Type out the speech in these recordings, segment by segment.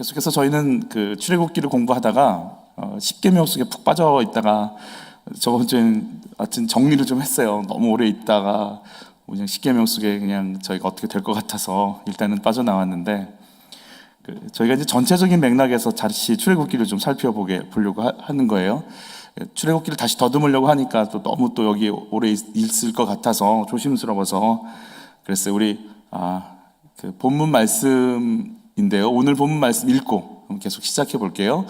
계속해서 저희는 그 출애굽기를 공부하다가 십계명 속에 푹 빠져 있다가 저번 주엔 하여튼 정리를 좀 했어요. 너무 오래 있다가 그냥 십계명 속에 그냥 저희가 어떻게 될 것 같아서 일단은 빠져나왔는데, 저희가 이제 전체적인 맥락에서 다시 출애굽기를 좀 살펴보려고 하는 거예요. 출애굽기를 다시 더듬으려고 하니까 또 너무 또 여기 오래 있을 것 같아서 조심스러워서 그랬어요. 우리 그 본문 말씀인데요. 오늘 본문 말씀 읽고 계속 시작해 볼게요.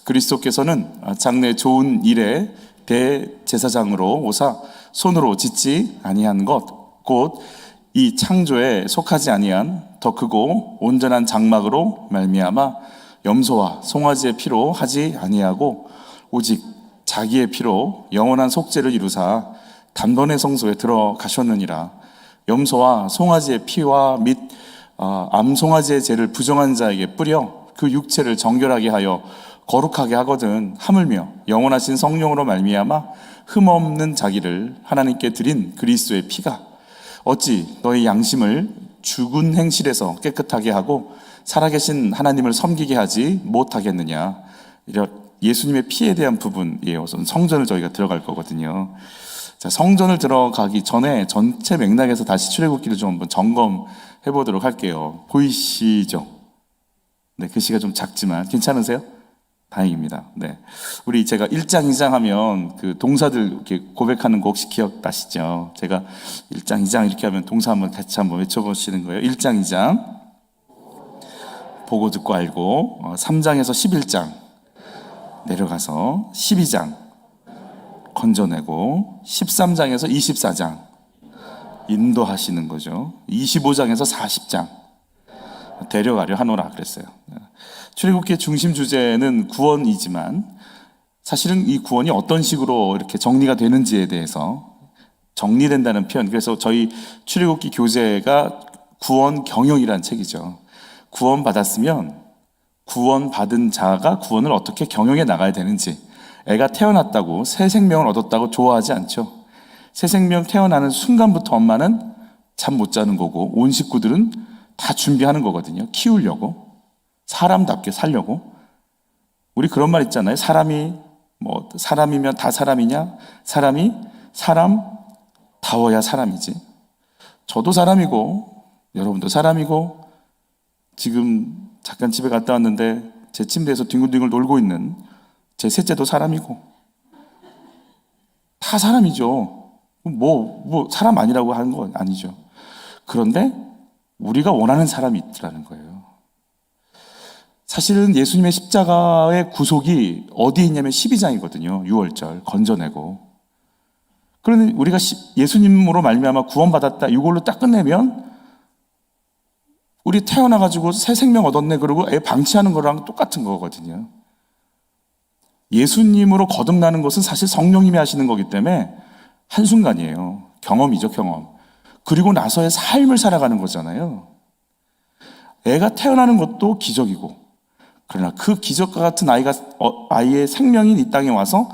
그리스도께서는 장래 좋은 일에 대제사장으로 오사 손으로 짓지 아니한 것 곧 이 창조에 속하지 아니한 더 크고 온전한 장막으로 말미암아 염소와 송아지의 피로 하지 아니하고 오직 자기의 피로 영원한 속죄를 이루사 단번에 성소에 들어가셨느니라. 염소와 송아지의 피와 및 암송아지의 죄를 부정한 자에게 뿌려 그 육체를 정결하게 하여 거룩하게 하거든 하물며 영원하신 성령으로 말미암아 흠없는 자기를 하나님께 드린 그리스도의 피가 어찌 너희 양심을 죽은 행실에서 깨끗하게 하고 살아계신 하나님을 섬기게 하지 못하겠느냐. 이런 예수님의 피에 대한 부분이에요. 성전을 저희가 들어갈 거거든요. 자, 성전을 들어가기 전에 전체 맥락에서 다시 출애굽기를 좀 한번 점검해 보도록 할게요. 보이시죠? 네, 글씨가 좀 작지만 괜찮으세요? 다행입니다. 네. 우리 제가 1장, 2장 하면 그 동사들 이렇게 고백하는 거 혹시 기억나시죠? 제가 1장, 2장 이렇게 하면 동사 한번 같이 한번 외쳐보시는 거예요. 1장, 2장. 보고 듣고 알고. 3장에서 11장. 내려가서 12장. 건져내고. 13장에서 24장. 인도하시는 거죠. 25장에서 40장. 데려가려 하노라 그랬어요. 출애굽기의 중심 주제는 구원이지만 사실은 이 구원이 어떤 식으로 이렇게 정리가 되는지에 대해서 정리된다는 표현, 그래서 저희 출애굽기 교재가 구원 경영이라는 책이죠. 구원받았으면 구원받은 자가 구원을 어떻게 경영해 나가야 되는지, 애가 태어났다고 새 생명을 얻었다고 좋아하지 않죠. 새 생명 태어나는 순간부터 엄마는 잠 못 자는 거고 온 식구들은 다 준비하는 거거든요. 키우려고, 사람답게 살려고. 우리 그런 말 있잖아요. 사람이면 다 사람이냐? 사람이 사람다워야 사람이지. 저도 사람이고 여러분도 사람이고, 지금 잠깐 집에 갔다 왔는데 제 침대에서 뒹굴뒹굴 놀고 있는 제 셋째도 사람이고, 다 사람이죠. 사람 아니라고 하는 건 아니죠. 그런데 우리가 원하는 사람이 있더라는 거예요. 사실은 예수님의 십자가의 구속이 어디에 있냐면 12장이거든요. 6월절 건져내고. 그런데 우리가 예수님으로 말미암아 구원받았다 이걸로 딱 끝내면 우리 태어나가지고 새 생명 얻었네 그러고 애 방치하는 거랑 똑같은 거거든요. 예수님으로 거듭나는 것은 사실 성령님이 하시는 거기 때문에 한순간이에요. 경험이죠, 경험. 그리고 나서의 삶을 살아가는 거잖아요. 애가 태어나는 것도 기적이고, 그러나 그 기적과 같은 아이의 생명인 이 땅에 와서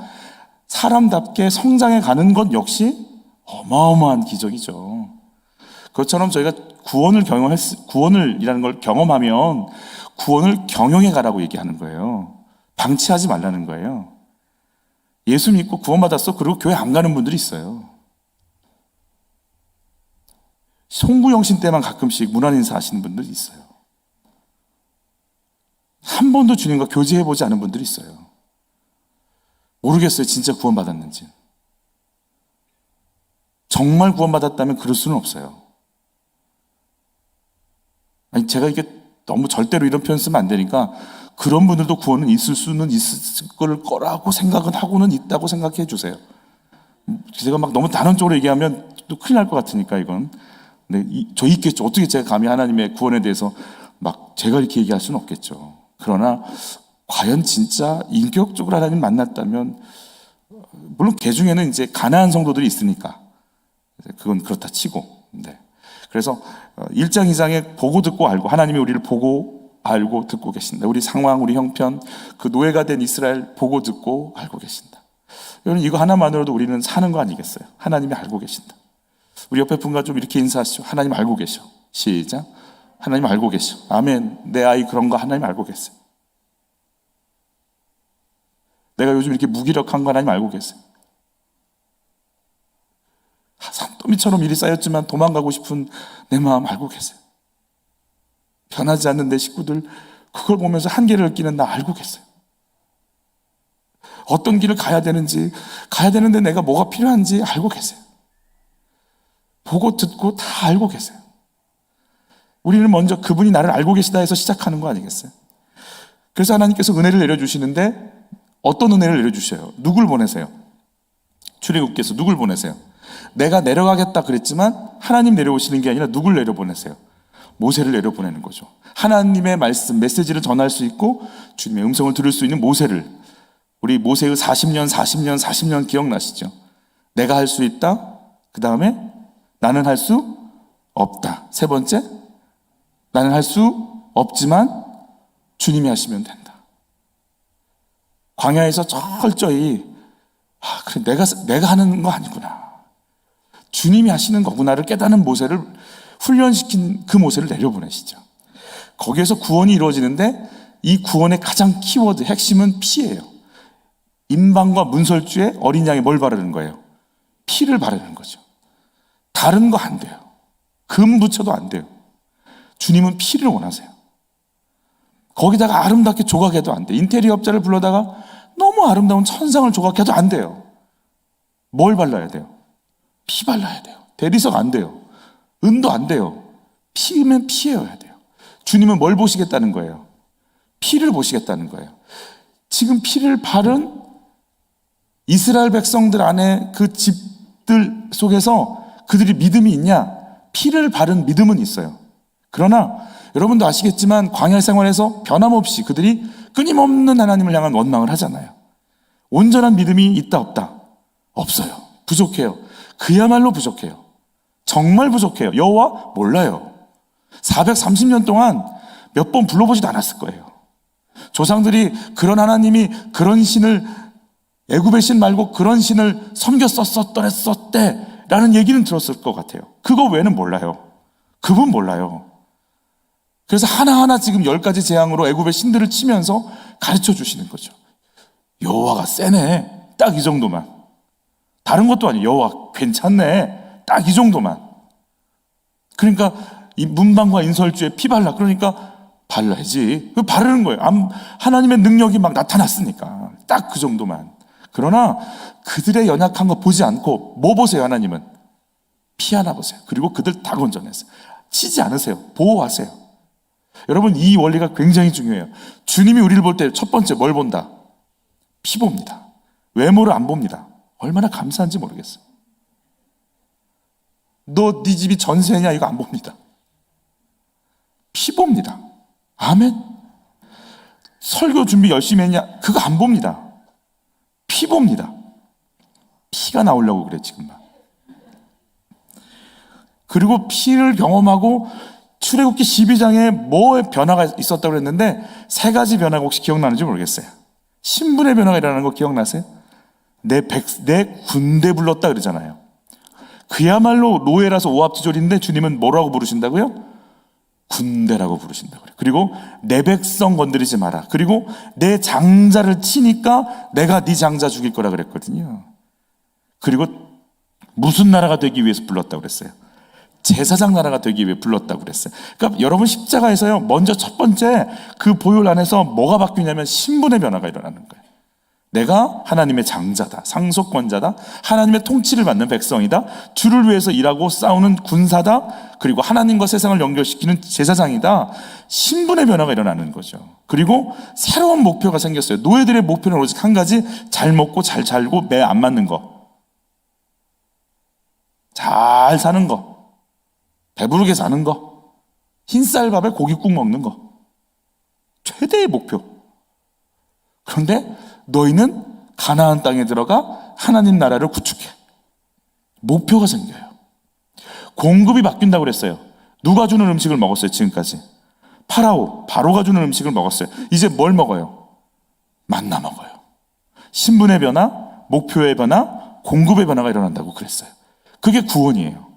사람답게 성장해 가는 것 역시 어마어마한 기적이죠. 그것처럼 저희가 구원이라는 걸 경험하면 구원을 경영해 가라고 얘기하는 거예요. 방치하지 말라는 거예요. 예수 믿고 구원받았어. 그리고 교회 안 가는 분들이 있어요. 송구영신 때만 가끔씩 문안 인사 하시는 분들이 있어요. 한 번도 주님과 교제해보지 않은 분들이 있어요. 모르겠어요. 진짜 구원받았는지. 정말 구원받았다면 그럴 수는 없어요. 아니, 제가 이게 너무 절대로 이런 표현 쓰면 안 되니까, 그런 분들도 구원은 있을 거라고 생각은 하고는 있다고 생각해 주세요. 제가 막 너무 단언적으로 얘기하면 또 큰일 날 것 같으니까 이건. 네, 저 있겠죠. 어떻게 제가 감히 하나님의 구원에 대해서 막 제가 이렇게 얘기할 수는 없겠죠. 그러나 과연 진짜 인격적으로 하나님 만났다면, 물론 개 중에는 이제 가난한 성도들이 있으니까 그건 그렇다 치고, 네. 그래서 1장 2장에 보고 듣고 알고, 하나님이 우리를 보고 알고 듣고 계신다. 우리 상황, 우리 형편, 그 노예가 된 이스라엘 보고 듣고 알고 계신다. 여러분, 이거 하나만으로도 우리는 사는 거 아니겠어요? 하나님이 알고 계신다. 우리 옆에 분과 좀 이렇게 인사하시죠. 하나님 알고 계셔. 시작. 하나님 알고 계셔. 아멘. 내 아이 그런 거 하나님 알고 계세요. 내가 요즘 이렇게 무기력한 거 하나님 알고 계세요. 산더미처럼 일이 쌓였지만 도망가고 싶은 내 마음 알고 계세요. 변하지 않는 내 식구들, 그걸 보면서 한계를 느끼는 나 알고 계세요. 어떤 길을 가야 되는지, 가야 되는데 내가 뭐가 필요한지 알고 계세요. 보고 듣고 다 알고 계세요. 우리는 먼저 그분이 나를 알고 계시다 해서 시작하는 거 아니겠어요? 그래서 하나님께서 은혜를 내려주시는데 어떤 은혜를 내려주셔요? 누굴 보내세요? 출애굽께서 누굴 보내세요? 내가 내려가겠다 그랬지만 하나님 내려오시는 게 아니라 누굴 내려보내세요? 모세를 내려보내는 거죠. 하나님의 말씀, 메시지를 전할 수 있고 주님의 음성을 들을 수 있는 모세를, 우리 모세의 40년 기억나시죠? 내가 할 수 있다. 그 다음에 나는 할 수 없다. 세 번째, 나는 할 수 없지만 주님이 하시면 된다. 광야에서 철저히 그래, 내가 하는 거 아니구나. 주님이 하시는 거구나를 깨닫는 모세를 훈련시킨 그 모세를 내려보내시죠. 거기에서 구원이 이루어지는데 이 구원의 가장 키워드, 핵심은 피예요. 임방과 문설주에 어린 양에 뭘 바르는 거예요? 피를 바르는 거죠. 다른 거 안 돼요. 금 붙여도 안 돼요. 주님은 피를 원하세요. 거기다가 아름답게 조각해도 안 돼. 인테리어 업자를 불러다가 너무 아름다운 천상을 조각해도 안 돼요. 뭘 발라야 돼요? 피 발라야 돼요. 대리석 안 돼요. 은도 안 돼요. 피면 피여야 돼요. 주님은 뭘 보시겠다는 거예요? 피를 보시겠다는 거예요. 지금 피를 바른 이스라엘 백성들 안에 그 집들 속에서 그들이 믿음이 있냐? 피를 바른 믿음은 있어요. 그러나 여러분도 아시겠지만 광야 생활에서 변함없이 그들이 끊임없는 하나님을 향한 원망을 하잖아요. 온전한 믿음이 있다 없다? 없어요. 부족해요. 그야말로 부족해요. 정말 부족해요. 여호와 몰라요. 430년 동안 몇 번 불러보지도 않았을 거예요. 조상들이 그런 하나님이 그런 신을, 애굽의 신 말고 그런 신을 섬겼었대 라는 얘기는 들었을 것 같아요. 그거 외에는 몰라요. 그분 몰라요. 그래서 하나하나 지금 10가지 재앙으로 애굽의 신들을 치면서 가르쳐 주시는 거죠. 여호와가 세네. 딱 이 정도만. 다른 것도 아니에요. 여호와 괜찮네. 딱 이 정도만. 그러니까 이 문방과 인설주에 피 발라. 그러니까 발라야지. 바르는 거예요. 하나님의 능력이 막 나타났으니까. 딱 그 정도만. 그러나 그들의 연약한 거 보지 않고 뭐 보세요? 하나님은 피 하나 보세요. 그리고 그들 다 건져내세요. 치지 않으세요. 보호하세요. 여러분, 이 원리가 굉장히 중요해요. 주님이 우리를 볼 때 첫 번째 뭘 본다? 피 봅니다. 외모를 안 봅니다. 얼마나 감사한지 모르겠어요. 너 네 집이 전세냐 이거 안 봅니다. 피 봅니다. 아멘. 설교 준비 열심히 했냐 그거 안 봅니다. 피 봅니다. 피가 나오려고 그래 지금. 그리고 피를 경험하고 출애굽기 12장에 뭐의 변화가 있었다고 그랬는데 3가지 변화가 혹시 기억나는지 모르겠어요. 신분의 변화가 일어나는 거 기억나세요? 내 군대 불렀다 그러잖아요. 그야말로 노예라서 오합지졸인데 주님은 뭐라고 부르신다고요? 군대라고 부르신다고 그래요. 그리고 내 백성 건드리지 마라. 그리고 내 장자를 치니까 내가 네 장자 죽일 거라 그랬거든요. 그리고 무슨 나라가 되기 위해서 불렀다고 그랬어요? 제사장 나라가 되기 위해 불렀다고 그랬어요. 그러니까 여러분 십자가에서요, 먼저 첫 번째 그 보혈 안에서 뭐가 바뀌냐면 신분의 변화가 일어나는 거예요. 내가 하나님의 장자다, 상속권자다, 하나님의 통치를 받는 백성이다, 주를 위해서 일하고 싸우는 군사다, 그리고 하나님과 세상을 연결시키는 제사장이다. 신분의 변화가 일어나는 거죠. 그리고 새로운 목표가 생겼어요. 노예들의 목표는 오직 한 가지, 잘 먹고 잘 살고 매 안 맞는 거, 잘 사는 거, 배부르게 사는 거, 흰쌀밥에 고깃국 먹는 거, 최대의 목표. 그런데 너희는 가나안 땅에 들어가 하나님 나라를 구축해. 목표가 생겨요. 공급이 바뀐다고 그랬어요. 누가 주는 음식을 먹었어요 지금까지? 바로가 주는 음식을 먹었어요. 이제 뭘 먹어요? 만나 먹어요. 신분의 변화, 목표의 변화, 공급의 변화가 일어난다고 그랬어요. 그게 구원이에요.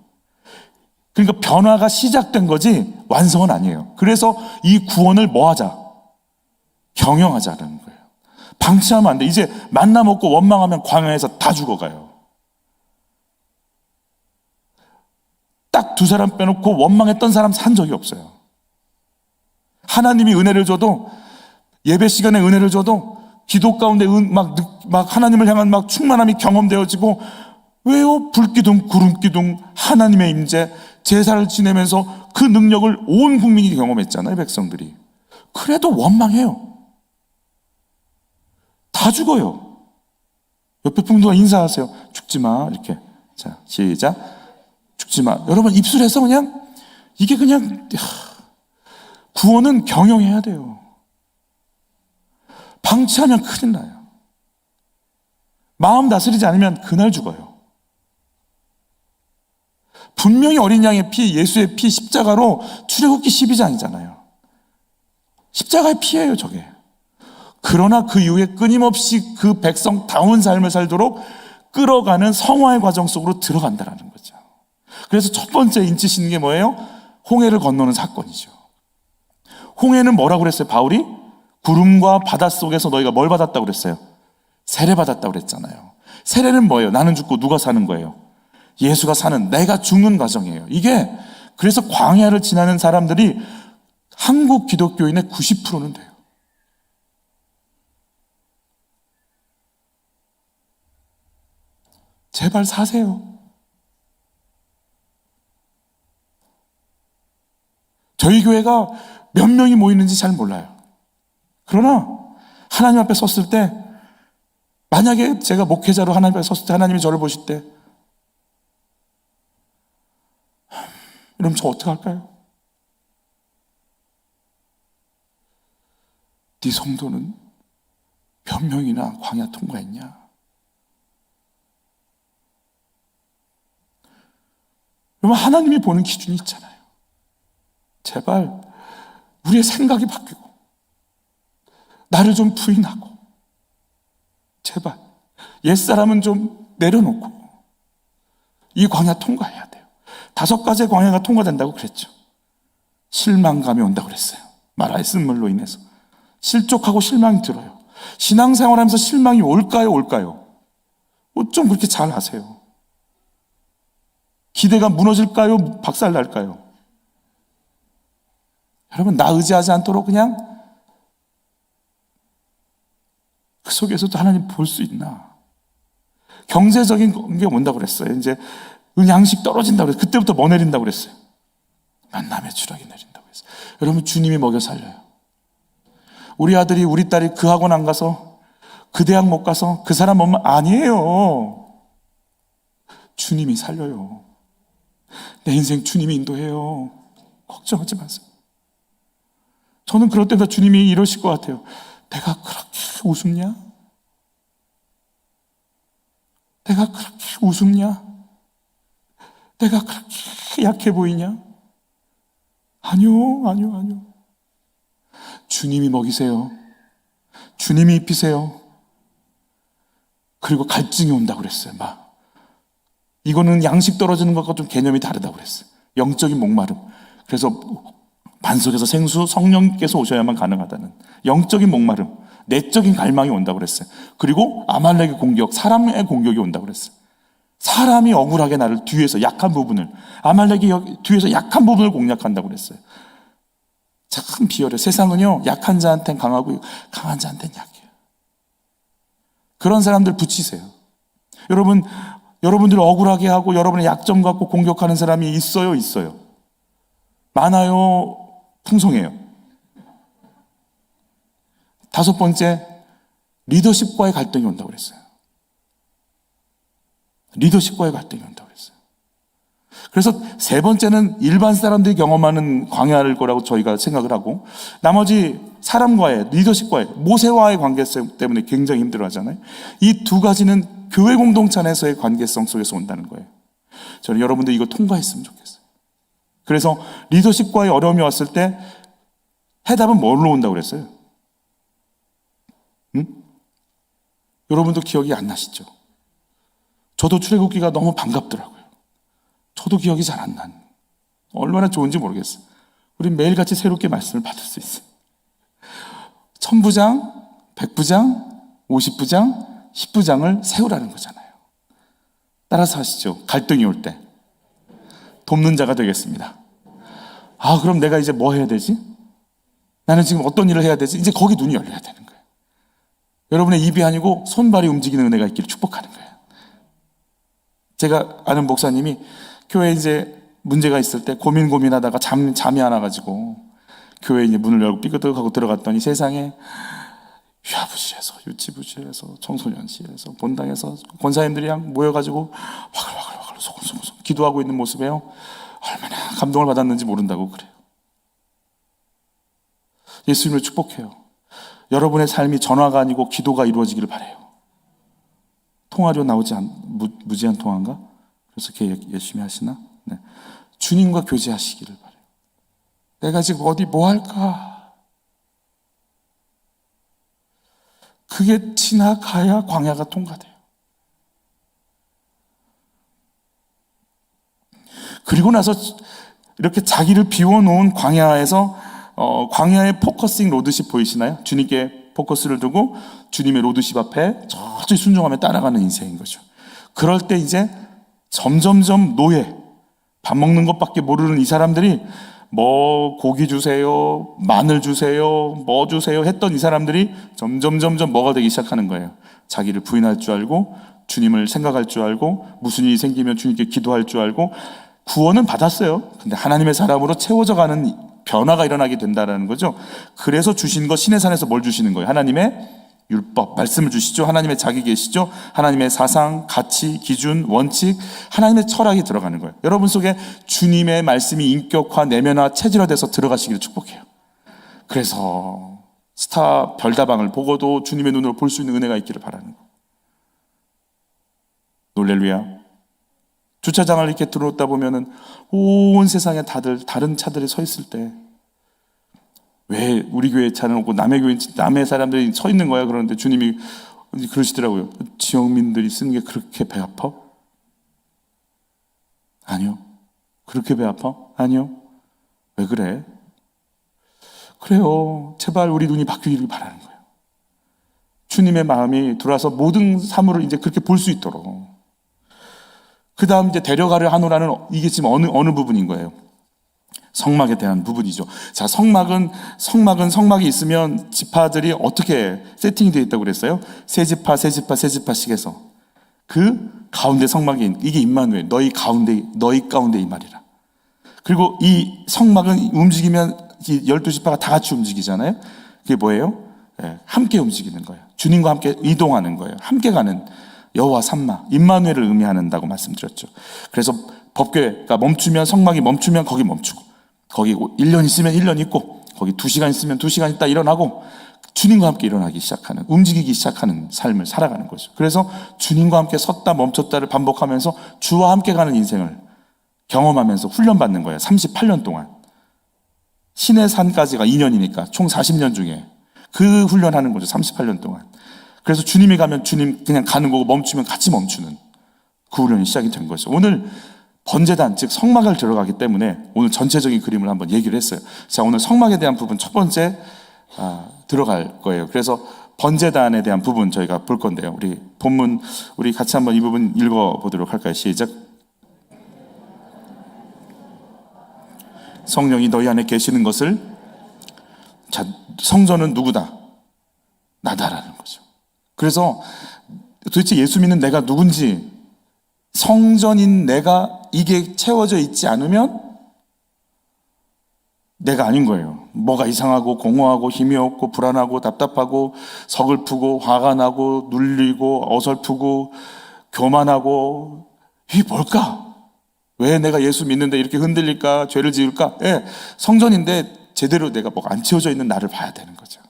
그러니까 변화가 시작된 거지 완성은 아니에요. 그래서 이 구원을 뭐 하자? 경영하자는 거예요. 방치하면 안 돼. 이제 만나 먹고 원망하면 광야에서 다 죽어가요. 딱 두 사람 빼놓고 원망했던 사람 산 적이 없어요. 하나님이 은혜를 줘도, 예배 시간에 은혜를 줘도 기도 가운데 막 하나님을 향한 막 충만함이 경험되어지고, 왜요? 불기둥 구름기둥 하나님의 임재, 제사를 지내면서 그 능력을 온 국민이 경험했잖아요. 백성들이. 그래도 원망해요. 다 죽어요. 옆에 분과 인사하세요. 죽지 마. 이렇게. 자, 시작. 죽지 마. 여러분, 입술에서 그냥, 이게 그냥, 구원은 경영해야 돼요. 방치하면 큰일 나요. 마음 다스리지 않으면 그날 죽어요. 분명히 어린 양의 피, 예수의 피, 십자가로 출애굽기 12장이잖아요. 십자가의 피예요, 저게. 그러나 그 이후에 끊임없이 그 백성다운 삶을 살도록 끌어가는 성화의 과정 속으로 들어간다는 거죠. 그래서 첫 번째 인치시는 게 뭐예요? 홍해를 건너는 사건이죠. 홍해는 뭐라고 그랬어요? 바울이 구름과 바닷속에서 너희가 뭘 받았다고 그랬어요? 세례 받았다고 그랬잖아요. 세례는 뭐예요? 나는 죽고 누가 사는 거예요? 예수가 사는, 내가 죽는 과정이에요. 이게 그래서 광야를 지나는 사람들이 한국 기독교인의 90%는 돼요. 제발 사세요. 저희 교회가 몇 명이 모이는지 잘 몰라요. 그러나 하나님 앞에 섰을 때, 만약에 제가 목회자로 하나님 앞에 섰을 때 하나님이 저를 보실 때, 그럼 저 어떡할까요? 네 성도는 몇 명이나 광야 통과했냐? 여러분, 하나님이 보는 기준이 있잖아요. 제발 우리의 생각이 바뀌고 나를 좀 부인하고, 제발 옛사람은 좀 내려놓고 이 광야 통과해야 돼요. 5가지의 광야가 통과된다고 그랬죠. 실망감이 온다고 그랬어요. 마라의 쓴물로 인해서 실족하고 실망이 들어요. 신앙생활하면서 실망이 올까요? 좀 그렇게 잘 아세요. 기대가 무너질까요? 박살날까요? 여러분, 나 의지하지 않도록 그냥 그 속에서도 하나님 볼 수 있나? 경제적인 게 온다고 그랬어요. 이제 양식 떨어진다고 그랬어요. 그때부터 뭐 내린다고 그랬어요? 만남의 추락이 내린다고 그랬어요. 여러분, 주님이 먹여 살려요. 우리 아들이, 우리 딸이 그 학원 안 가서, 그 대학 못 가서, 그 사람 엄마, 아니에요. 주님이 살려요. 내 인생 주님이 인도해요. 걱정하지 마세요. 저는 그럴 때마다 주님이 이러실 것 같아요. 내가 그렇게 우습냐? 내가 그렇게 우습냐? 내가 그렇게 약해 보이냐? 아니요. 주님이 먹이세요. 주님이 입히세요. 그리고 갈증이 온다고 그랬어요. 이거는 양식 떨어지는 것과 좀 개념이 다르다고 그랬어요. 영적인 목마름. 그래서 반석에서 생수, 성령께서 오셔야만 가능하다는 영적인 목마름, 내적인 갈망이 온다고 그랬어요. 그리고 아말렉의 공격, 사람의 공격이 온다고 그랬어요. 사람이 억울하게 나를 뒤에서 약한 부분을, 아말렉이 뒤에서 약한 부분을 공략한다고 그랬어요. 참 비열해요. 세상은요, 약한 자한테는 강하고 강한 자한테는 약해요. 그런 사람들 붙이세요. 여러분들 억울하게 하고 여러분의 약점 갖고 공격하는 사람이 있어요? 많아요? 풍성해요? 5번째, 리더십과의 갈등이 온다고 그랬어요. 리더십과의 갈등이 온다고 그랬어요. 그래서 3번째는 일반 사람들이 경험하는 광야일 거라고 저희가 생각을 하고, 나머지 사람과의, 리더십과의, 모세와의 관계성 때문에 굉장히 힘들어 하잖아요. 이 2가지는 교회 공동체 안에서의 관계성 속에서 온다는 거예요. 저는 여러분들 이거 통과했으면 좋겠어요. 그래서 리더십과의 어려움이 왔을 때 해답은 뭘로 온다고 그랬어요? 여러분도 기억이 안 나시죠? 저도 출애굽기가 너무 반갑더라고요. 저도 기억이 잘 안 나는. 얼마나 좋은지 모르겠어요. 우리 매일같이 새롭게 말씀을 받을 수 있어요. 천부장, 백부장, 50부장, 10부장을 세우라는 거잖아요. 따라서 하시죠. 갈등이 올 때. 돕는 자가 되겠습니다. 그럼 내가 이제 뭐 해야 되지? 나는 지금 어떤 일을 해야 되지? 이제 거기 눈이 열려야 되는 거예요. 여러분의 입이 아니고 손발이 움직이는 은혜가 있기를 축복하는 거예요. 제가 아는 목사님이 교회에 이제 문제가 있을 때 고민하다가 잠이 안 와가지고 교회 이제 문을 열고 삐그덕하고 들어갔더니 세상에 유아부실에서 유치부실에서 청소년실에서 본당에서 권사님들이 그냥 모여가지고 와글와글 소곤소곤 기도하고 있는 모습에요. 얼마나 감동을 받았는지 모른다고 그래요. 예수님을 축복해요. 여러분의 삶이 전화가 아니고 기도가 이루어지기를 바라요. 통화료 나오지 무제한 통화인가? 그래서 이렇게 열심히 하시나? 네. 주님과 교제하시기를 바라요. 내가 지금 어디 뭐 할까? 그게 지나가야 광야가 통과돼요. 그리고 나서 이렇게 자기를 비워놓은 광야에서 광야의 포커싱 로드십 보이시나요? 주님께 포커스를 두고 주님의 로드십 앞에 저쪽이 순종하며 따라가는 인생인 거죠. 그럴 때 이제 점점점 노예, 밥 먹는 것밖에 모르는 이 사람들이 뭐 고기 주세요, 마늘 주세요, 뭐 주세요 했던 이 사람들이 점점 뭐가 되기 시작하는 거예요. 자기를 부인할 줄 알고 주님을 생각할 줄 알고 무슨 일이 생기면 주님께 기도할 줄 알고 구원은 받았어요. 근데 하나님의 사람으로 채워져 가는 변화가 일어나게 된다는 거죠. 그래서 주신 거 신의 산에서 뭘 주시는 거예요? 하나님의 율법, 말씀을 주시죠. 하나님의 자기 계시죠. 하나님의 사상, 가치, 기준, 원칙, 하나님의 철학이 들어가는 거예요. 여러분 속에 주님의 말씀이 인격화, 내면화, 체질화돼서 들어가시기를 축복해요. 그래서 스타 별다방을 보고도 주님의 눈으로 볼 수 있는 은혜가 있기를 바라는 거예요. 놀렐루야. 주차장을 이렇게 들어놓다 보면은 온 세상에 다들 다른 차들이 서 있을 때 왜 우리 교회 차는 없고 남의 사람들이 서 있는 거야? 그러는데 주님이 그러시더라고요. 지역민들이 쓰는 게 그렇게 배 아파? 아니요. 그렇게 배 아파? 아니요. 왜 그래? 그래요. 제발 우리 눈이 바뀌기를 바라는 거예요. 주님의 마음이 들어와서 모든 사물을 이제 그렇게 볼 수 있도록. 그 다음 이제 데려가려 하노라는 이게 지금 어느 부분인 거예요? 성막에 대한 부분이죠. 자, 성막이 있으면 지파들이 어떻게 세팅이 되어 있다고 그랬어요? 세 지파씩 해서 그 가운데 성막이 이게 임마누엘, 너희 가운데 이 말이라. 그리고 이 성막은 움직이면 12지파가 다 같이 움직이잖아요. 그게 뭐예요? 함께 움직이는 거예요. 주님과 함께 이동하는 거예요. 함께 가는 여호와 삼마, 임마누엘을 의미한다고 말씀드렸죠. 그래서 법궤가 멈추면 성막이 멈추면 거기 멈추고 거기 1년 있으면 1년 있고 거기 2시간 있으면 2시간 있다 일어나고 주님과 함께 일어나기 시작하는, 움직이기 시작하는 삶을 살아가는 거죠. 그래서 주님과 함께 섰다 멈췄다를 반복하면서 주와 함께 가는 인생을 경험하면서 훈련받는 거예요. 38년 동안. 신의 산까지가 2년이니까 총 40년 중에 그 훈련하는 거죠. 38년 동안. 그래서 주님이 가면 주님 그냥 가는 거고 멈추면 같이 멈추는 그 훈련이 시작이 된 거죠. 오늘 번제단, 즉 성막을 들어가기 때문에 오늘 전체적인 그림을 한번 얘기를 했어요. 자, 오늘 성막에 대한 부분 첫 번째 들어갈 거예요. 그래서 번제단에 대한 부분 저희가 볼 건데요. 우리 본문 우리 같이 한번 이 부분 읽어보도록 할까요? 시작. 성령이 너희 안에 계시는 것을, 자, 성전은 누구다? 나다라는 거죠. 그래서 도대체 예수 믿는 내가 누군지, 성전인 내가 이게 채워져 있지 않으면 내가 아닌 거예요. 뭐가 이상하고 공허하고 힘이 없고 불안하고 답답하고 서글프고 화가 나고 눌리고 어설프고 교만하고 이게 뭘까? 왜 내가 예수 믿는데 이렇게 흔들릴까? 죄를 지을까? 성전인데 제대로 내가 뭐가 안 채워져 있는 나를 봐야 되는 거죠.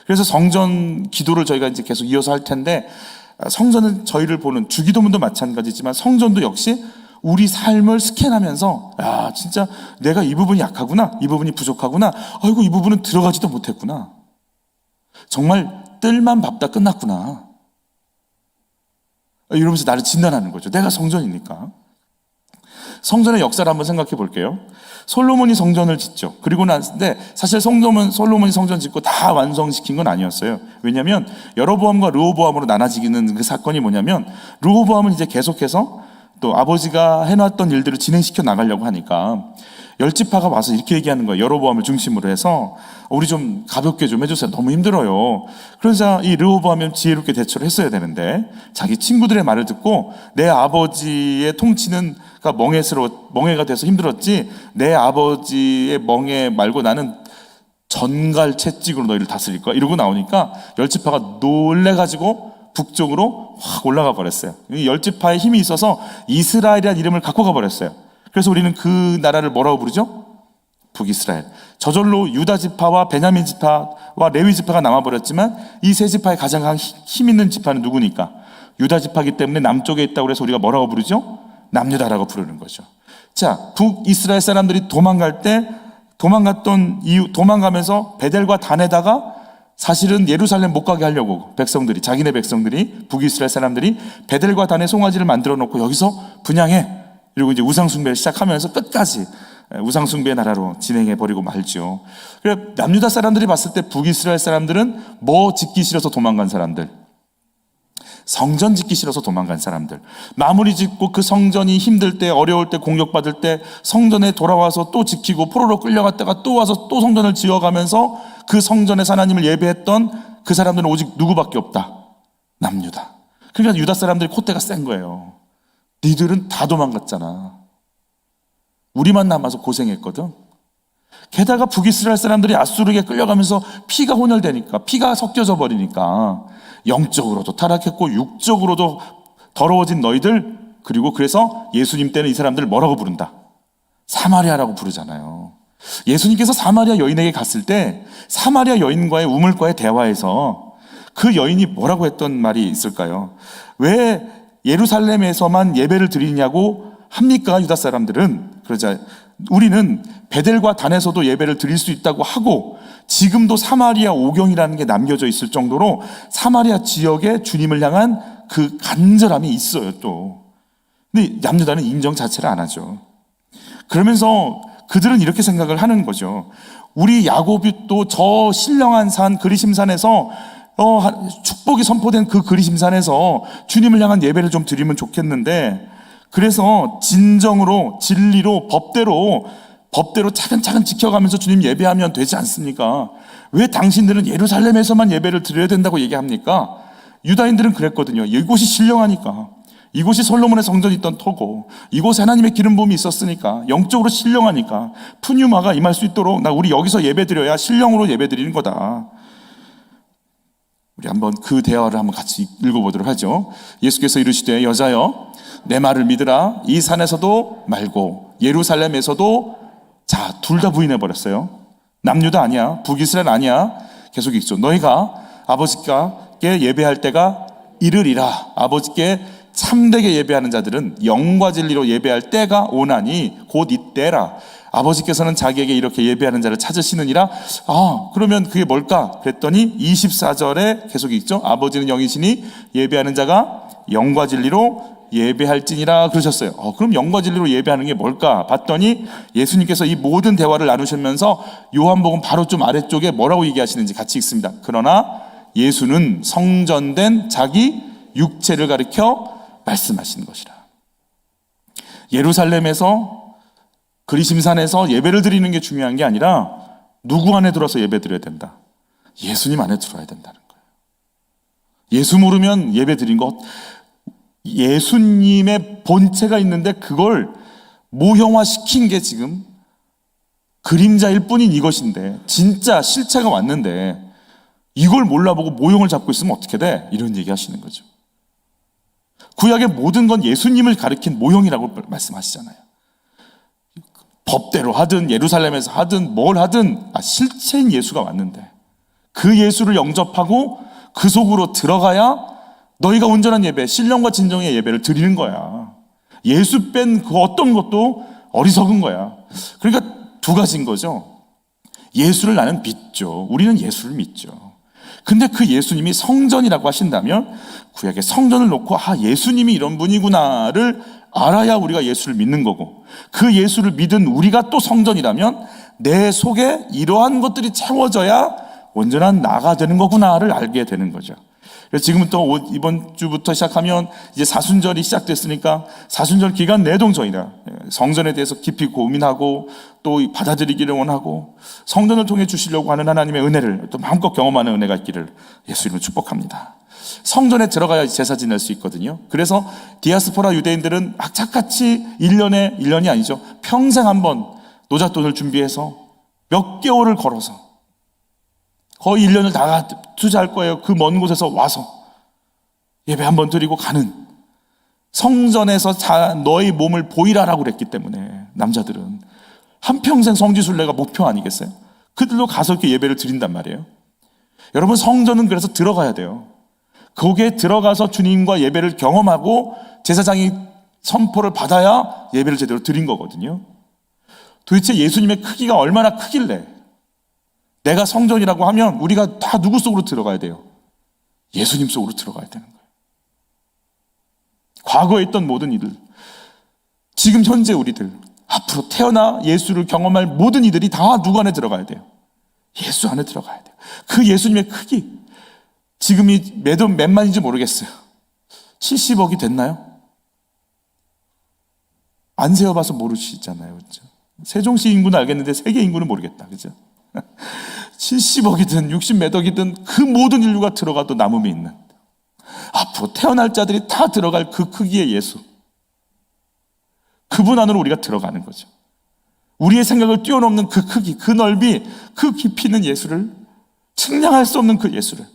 그래서 성전 기도를 저희가 이제 계속 이어서 할 텐데, 성전은 저희를 보는 주기도문도 마찬가지지만 성전도 역시 우리 삶을 스캔하면서, 야, 진짜 내가 이 부분이 약하구나, 이 부분이 부족하구나, 아이고 이 부분은 들어가지도 못했구나, 정말 뜰만 밟다 끝났구나, 이러면서 나를 진단하는 거죠. 내가 성전이니까. 성전의 역사를 한번 생각해 볼게요. 솔로몬이 성전을 짓죠. 그리고 나는데 사실 솔로몬이 성전 짓고 다 완성시킨 건 아니었어요. 왜냐하면 여로보암과 르호보암으로 나눠지는 그 사건이 뭐냐면, 르호보암은 이제 계속해서 또 아버지가 해놨던 일들을 진행시켜 나가려고 하니까 열지파가 와서 이렇게 얘기하는 거예요. 여로보암을 중심으로 해서 우리 좀 가볍게 좀 해주세요. 너무 힘들어요. 그러자 이 르호보암은 지혜롭게 대처를 했어야 되는데 자기 친구들의 말을 듣고 내 아버지의 통치는 멍해가 돼서 힘들었지, 내 아버지의 멍해 말고 나는 전갈 채찍으로 너희를 다스릴 거야 이러고 나오니까 열지파가 놀래가지고 북쪽으로 확 올라가 버렸어요. 열지파의 힘이 있어서 이스라엘이라는 이름을 갖고 가버렸어요. 그래서 우리는 그 나라를 뭐라고 부르죠? 북이스라엘. 저절로 유다 지파와 베냐민 지파와 레위 지파가 남아버렸지만 이 세 지파의 가장 힘 있는 지파는 누구니까? 유다 지파이기 때문에 남쪽에 있다고 해서 우리가 뭐라고 부르죠? 남유다라고 부르는 거죠. 자, 북이스라엘 사람들이 도망가면서 베델과 단에다가 사실은 예루살렘 못 가게 하려고 자기네 백성들이 북이스라엘 사람들이 베델과 단에 송아지를 만들어 놓고 여기서 분향해, 그리고 이제 우상숭배를 시작하면서 끝까지 우상숭배의 나라로 진행해 버리고 말죠. 그래, 남유다 사람들이 봤을 때 북이스라엘 사람들은 뭐 짓기 싫어서 도망간 사람들, 성전 짓기 싫어서 도망간 사람들, 마무리 짓고 그 성전이 힘들 때, 어려울 때, 공격받을 때 성전에 돌아와서 또 지키고 포로로 끌려갔다가 또 와서 또 성전을 지어가면서 그 성전에서 하나님을 예배했던 그 사람들은 오직 누구밖에 없다? 남유다. 그러니까 유다 사람들이 콧대가 센 거예요. 니들은 다 도망갔잖아. 우리만 남아서 고생했거든. 게다가 북이스라엘 사람들이 아수르에게 끌려가면서 피가 혼혈되니까, 피가 섞여져 버리니까 영적으로도 타락했고 육적으로도 더러워진 너희들, 그리고 그래서 예수님 때는 이 사람들을 뭐라고 부른다? 사마리아라고 부르잖아요. 예수님께서 사마리아 여인에게 갔을 때 사마리아 여인과의 우물과의 대화에서 그 여인이 뭐라고 했던 말이 있을까요? 왜 예루살렘에서만 예배를 드리냐고 합니까? 유다 사람들은. 그러자 우리는 베델과 단에서도 예배를 드릴 수 있다고 하고 지금도 사마리아 오경이라는 게 남겨져 있을 정도로 사마리아 지역에 주님을 향한 그 간절함이 있어요 또. 근데 남유다는 인정 자체를 안 하죠. 그러면서 그들은 이렇게 생각을 하는 거죠. 우리 야곱이 또 저 신령한 산 그리심산에서 축복이 선포된 그 그리심산에서 주님을 향한 예배를 좀 드리면 좋겠는데, 그래서 진정으로 진리로 법대로 차근차근 지켜가면서 주님 예배하면 되지 않습니까? 왜 당신들은 예루살렘에서만 예배를 드려야 된다고 얘기합니까? 유다인들은 그랬거든요. 이곳이 신령하니까, 이곳이 솔로몬의 성전이 있던 터고, 이곳에 하나님의 기름 부음이 있었으니까, 영적으로 신령하니까 푸뉴마가 임할 수 있도록 우리 여기서 예배 드려야 신령으로 예배 드리는 거다. 우리 한번 그 대화를 한번 같이 읽어보도록 하죠. 예수께서 이르시되 여자여 내 말을 믿으라. 이 산에서도 말고 예루살렘에서도, 자, 둘 다 부인해버렸어요. 남유다 아니야, 북이스라엘 아니야. 계속 읽죠. 너희가 아버지께 예배할 때가 이르리라. 아버지께 참되게 예배하는 자들은 영과 진리로 예배할 때가 오나니 곧 이때라. 아버지께서는 자기에게 이렇게 예배하는 자를 찾으시느니라. 그러면 그게 뭘까? 그랬더니 24절에 계속 읽죠. 아버지는 영이시니 예배하는 자가 영과 진리로 예배할지니라 그러셨어요. 그럼 영과 진리로 예배하는 게 뭘까? 봤더니 예수님께서 이 모든 대화를 나누시면서 요한복음 바로 좀 아래쪽에 뭐라고 얘기하시는지 같이 읽습니다. 그러나 예수는 성전된 자기 육체를 가리켜 말씀하시는 것이라. 예루살렘에서 그리심산에서 예배를 드리는 게 중요한 게 아니라 누구 안에 들어서 예배 드려야 된다? 예수님 안에 들어야 된다는 거예요. 예수 모르면 예배 드린 것, 예수님의 본체가 있는데 그걸 모형화시킨 게 지금 그림자일 뿐인 이것인데, 진짜 실체가 왔는데 이걸 몰라보고 모형을 잡고 있으면 어떻게 돼? 이런 얘기 하시는 거죠. 구약의 모든 건 예수님을 가리킨 모형이라고 말씀하시잖아요. 법대로 하든 예루살렘에서 하든 뭘 하든 실체인 예수가 왔는데 그 예수를 영접하고 그 속으로 들어가야 너희가 온전한 예배, 신령과 진정의 예배를 드리는 거야. 예수 뺀 그 어떤 것도 어리석은 거야. 그러니까 두 가지인 거죠. 예수를 나는 믿죠. 우리는 예수를 믿죠. 근데 그 예수님이 성전이라고 하신다면 구약의 성전을 놓고 예수님이 이런 분이구나를 알아야 우리가 예수를 믿는 거고, 그 예수를 믿은 우리가 또 성전이라면 내 속에 이러한 것들이 채워져야 온전한 나가 되는 거구나를 알게 되는 거죠. 그래서 지금은 또 이번 주부터 시작하면 이제 사순절이 시작됐으니까 사순절 기간 내동 저희가 성전에 대해서 깊이 고민하고 또 받아들이기를 원하고 성전을 통해 주시려고 하는 하나님의 은혜를 또 마음껏 경험하는 은혜가 있기를 예수 이름으로 축복합니다. 성전에 들어가야 제사 지낼 수 있거든요. 그래서 디아스포라 유대인들은 악착같이 1년이 아니죠, 평생 한번 노잣돈을 준비해서 몇 개월을 걸어서 거의 1년을 다 투자할 거예요. 그 먼 곳에서 와서 예배 한번 드리고 가는, 성전에서 너의 몸을 보이라라고 그랬기 때문에 남자들은 한평생 성지순례가 목표 아니겠어요? 그들도 가서 이렇게 예배를 드린단 말이에요. 여러분, 성전은 그래서 들어가야 돼요. 거기에 들어가서 주님과 예배를 경험하고 제사장이 선포를 받아야 예배를 제대로 드린 거거든요. 도대체 예수님의 크기가 얼마나 크길래 내가 성전이라고 하면 우리가 다 누구 속으로 들어가야 돼요? 예수님 속으로 들어가야 되는 거예요. 과거에 있던 모든 이들, 지금 현재 우리들, 앞으로 태어나 예수를 경험할 모든 이들이 다 누구 안에 들어가야 돼요? 예수 안에 들어가야 돼요. 그 예수님의 크기, 지금이 몇 만인지 모르겠어요. 70억이 됐나요? 안 세어봐서 모르시잖아요, 그렇죠? 세종시 인구는 알겠는데 세계 인구는 모르겠다, 그죠? 70억이든 60몇 억이든 그 모든 인류가 들어가도 남음이 있는, 앞으로 태어날 자들이 다 들어갈 그 크기의 예수, 그분 안으로 우리가 들어가는 거죠. 우리의 생각을 뛰어넘는 그 크기, 그 넓이, 그 깊이 있는 예수를, 측량할 수 없는 그 예수를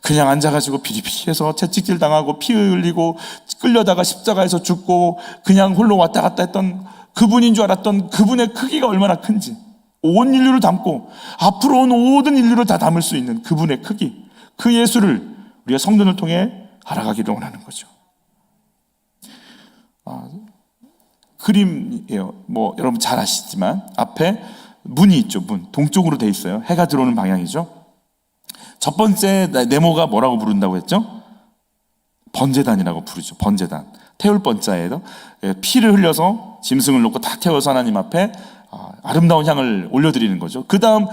그냥 앉아가지고 비리비리해서 채찍질 당하고 피 흘리고 끌려다가 십자가에서 죽고 그냥 홀로 왔다 갔다 했던 그분인 줄 알았던 그분의 크기가 얼마나 큰지, 온 인류를 담고 앞으로 온 모든 인류를 다 담을 수 있는 그분의 크기, 그 예수를 우리가 성전을 통해 알아가기를 원하는 거죠. 그림이에요. 여러분 잘 아시지만 앞에 문이 있죠. 문 동쪽으로 돼 있어요. 해가 들어오는 방향이죠. 첫 번째 네모가 뭐라고 부른다고 했죠? 번제단이라고 부르죠. 번제단. 태울 번자예요. 피를 흘려서 짐승을 놓고 다 태워서 하나님 앞에 아름다운 향을 올려드리는 거죠. 그 다음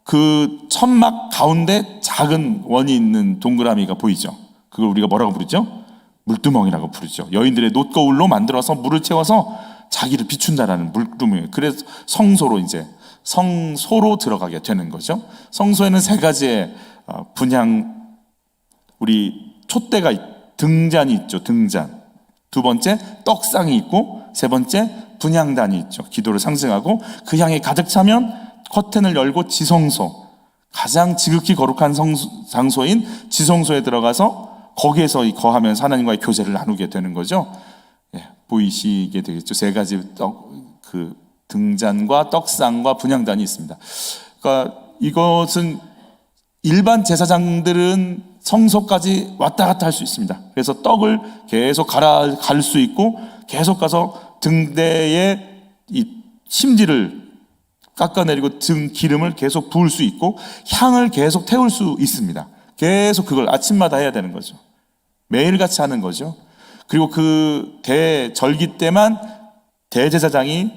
그 천막 가운데 작은 원이 있는 동그라미가 보이죠. 그걸 우리가 뭐라고 부르죠? 물두멍이라고 부르죠. 여인들의 놋거울로 만들어서 물을 채워서 자기를 비춘다라는 물두멍이에요. 그래서 성소로 들어가게 되는 거죠. 성소에는 세 가지의 분향, 우리 촛대가 등잔이 있죠. 등잔. 두 번째 떡상이 있고, 세 번째 분향단이 있죠. 기도를 상징하고, 그 향이 가득 차면 커튼을 열고 지성소, 가장 지극히 거룩한 장소인 지성소에 들어가서 거기에서 거하면서 하나님과의 교제를 나누게 되는 거죠. 보이시게 되겠죠. 세 가지 그 등잔과 떡상과 분향단이 있습니다. 그러니까 이것은 일반 제사장들은 성소까지 왔다 갔다 할 수 있습니다. 그래서 떡을 계속 갈 수 있고, 계속 가서 등대에 이 심지를 깎아내리고 등 기름을 계속 부을 수 있고, 향을 계속 태울 수 있습니다. 계속 그걸 아침마다 해야 되는 거죠. 매일같이 하는 거죠. 그리고 그 대절기 때만 대제사장이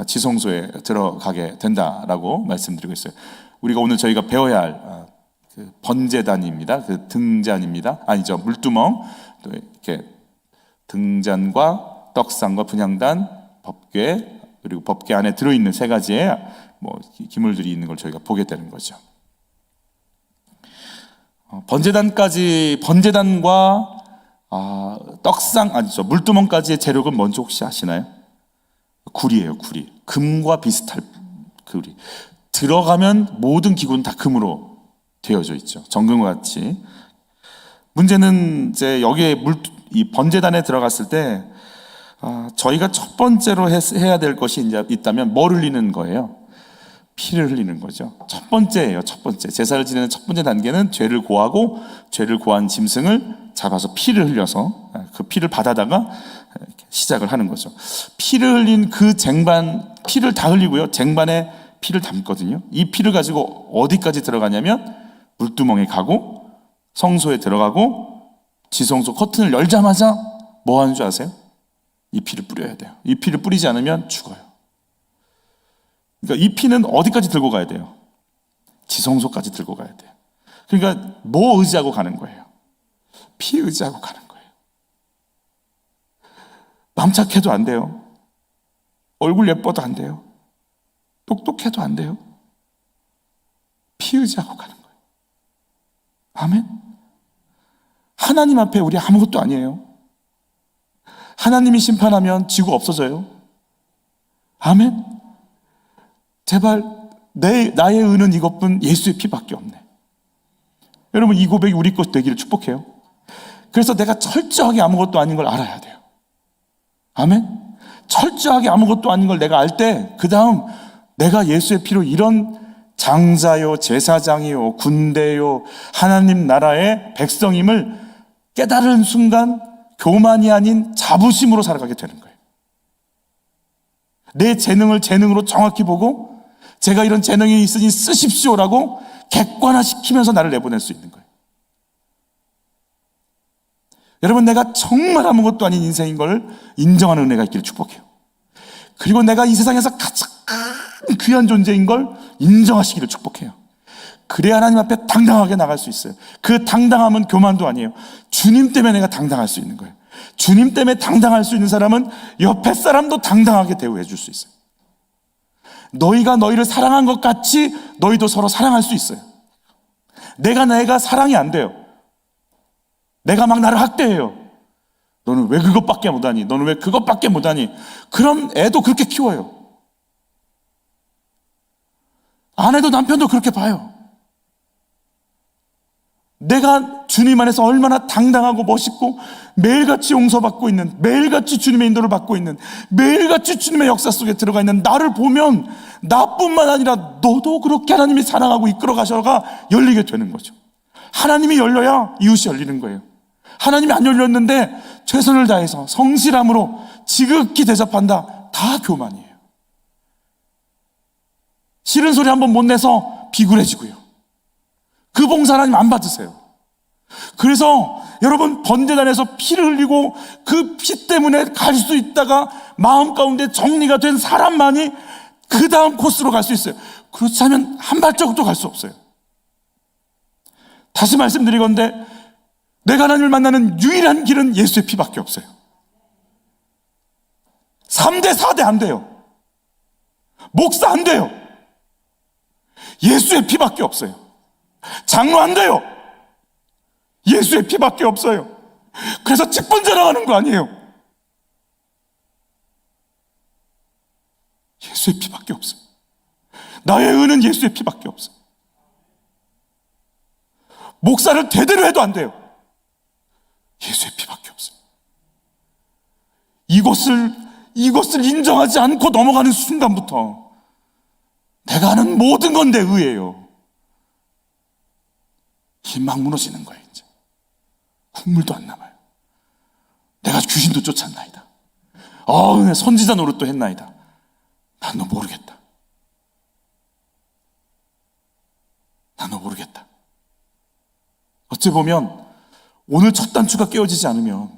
지성소에 들어가게 된다라고 말씀드리고 있어요. 우리가 오늘 저희가 배워야 할 그 번제단입니다. 그 등잔입니다. 아니죠, 물두멍. 또 이렇게 등잔과 떡상과 분향단, 법궤, 그리고 법궤 안에 들어있는 세 가지의 기물들이 있는 걸 저희가 보게 되는 거죠. 번제단과 떡상, 아니죠, 물두멍까지의 재료는 뭔지 혹시 아시나요? 구리예요, 구리. 금과 비슷할 구리. 들어가면 모든 기구는 다 금으로 되어져 있죠. 정금과 같이. 문제는 이제 여기에 이 번제단에 들어갔을 때 저희가 첫 번째로 해야 될 것이 이제 있다면 뭘 흘리는 거예요? 피를 흘리는 거죠. 첫 번째예요. 첫 번째. 제사를 지내는 첫 번째 단계는 죄를 고하고, 죄를 고한 짐승을 잡아서 피를 흘려서 그 피를 받아다가 시작을 하는 거죠. 피를 흘린 그 쟁반, 피를 다 흘리고요, 쟁반에 피를 담거든요. 이 피를 가지고 어디까지 들어가냐면 물두멍에 가고, 성소에 들어가고, 지성소 커튼을 열자마자 뭐 하는 줄 아세요? 이 피를 뿌려야 돼요. 이 피를 뿌리지 않으면 죽어요. 그러니까 이 피는 어디까지 들고 가야 돼요? 지성소까지 들고 가야 돼요. 그러니까 뭐 의지하고 가는 거예요? 피 의지하고 가는 거예요. 마음 착해도 안 돼요. 얼굴 예뻐도 안 돼요. 똑똑해도 안 돼요. 피 의지하고 가는 거예요. 아멘. 하나님 앞에 우리 아무것도 아니에요. 하나님이 심판하면 지구 없어져요. 아멘. 제발 나의 의는 이것뿐 예수의 피밖에 없네. 여러분, 이 고백이 우리 것 되기를 축복해요. 그래서 내가 철저하게 아무것도 아닌 걸 알아야 돼요. 아멘. 철저하게 아무것도 아닌 걸 내가 알 때 그 다음 내가 예수의 피로 이런 장자요, 제사장이요, 군대요, 하나님 나라의 백성임을 깨달은 순간 교만이 아닌 자부심으로 살아가게 되는 거예요. 내 재능을 재능으로 정확히 보고 제가 이런 재능이 있으니 쓰십시오라고 객관화시키면서 나를 내보낼 수 있는 거예요. 여러분, 내가 정말 아무것도 아닌 인생인 걸 인정하는 은혜가 있기를 축복해요. 그리고 내가 이 세상에서 가장 귀한 존재인 걸 인정하시기를 축복해요. 그래야 하나님 앞에 당당하게 나갈 수 있어요. 그 당당함은 교만도 아니에요. 주님 때문에 내가 당당할 수 있는 거예요. 주님 때문에 당당할 수 있는 사람은 옆에 사람도 당당하게 대우해 줄 수 있어요. 너희가 너희를 사랑한 것 같이 너희도 서로 사랑할 수 있어요. 내가 사랑이 안 돼요. 내가 막 나를 학대해요. 너는 왜 그것밖에 못하니? 너는 왜 그것밖에 못하니? 그럼 애도 그렇게 키워요. 아내도 남편도 그렇게 봐요. 내가 주님 안에서 얼마나 당당하고 멋있고 매일같이 용서받고 있는, 매일같이 주님의 인도를 받고 있는, 매일같이 주님의 역사 속에 들어가 있는 나를 보면 나뿐만 아니라 너도 그렇게 하나님이 사랑하고 이끌어 가셔가 열리게 되는 거죠. 하나님이 열려야 이웃이 열리는 거예요. 하나님이 안 열렸는데 최선을 다해서 성실함으로 지극히 대접한다. 다 교만이에요. 싫은 소리 한번 못 내서 비굴해지고요. 그 봉사 하나님 안 받으세요. 그래서 여러분, 번제단에서 피를 흘리고 그 피 때문에 갈 수 있다가 마음 가운데 정리가 된 사람만이 그 다음 코스로 갈 수 있어요. 그렇지 않으면 한 발자국도 갈 수 없어요. 다시 말씀드리건대 내가 하나님을 만나는 유일한 길은 예수의 피밖에 없어요. 3대 4대 안 돼요. 목사 안 돼요. 예수의 피밖에 없어요. 장로 안 돼요. 예수의 피밖에 없어요. 그래서 직분 자랑하는 거 아니에요. 예수의 피밖에 없어요. 나의 의는 예수의 피밖에 없어요. 목사를 대대로 해도 안 돼요. 예수의 피밖에 없어요. 이것을 인정하지 않고 넘어가는 순간부터 내가 하는 모든 건 내 의예요. 힘 막 무너지는 거예요. 이제 국물도 안 남아요. 내가 귀신도 쫓았나이다. 선지자 노릇도 했나이다. 난 너 모르겠다. 난 너 모르겠다. 어찌 보면 오늘 첫 단추가 깨어지지 않으면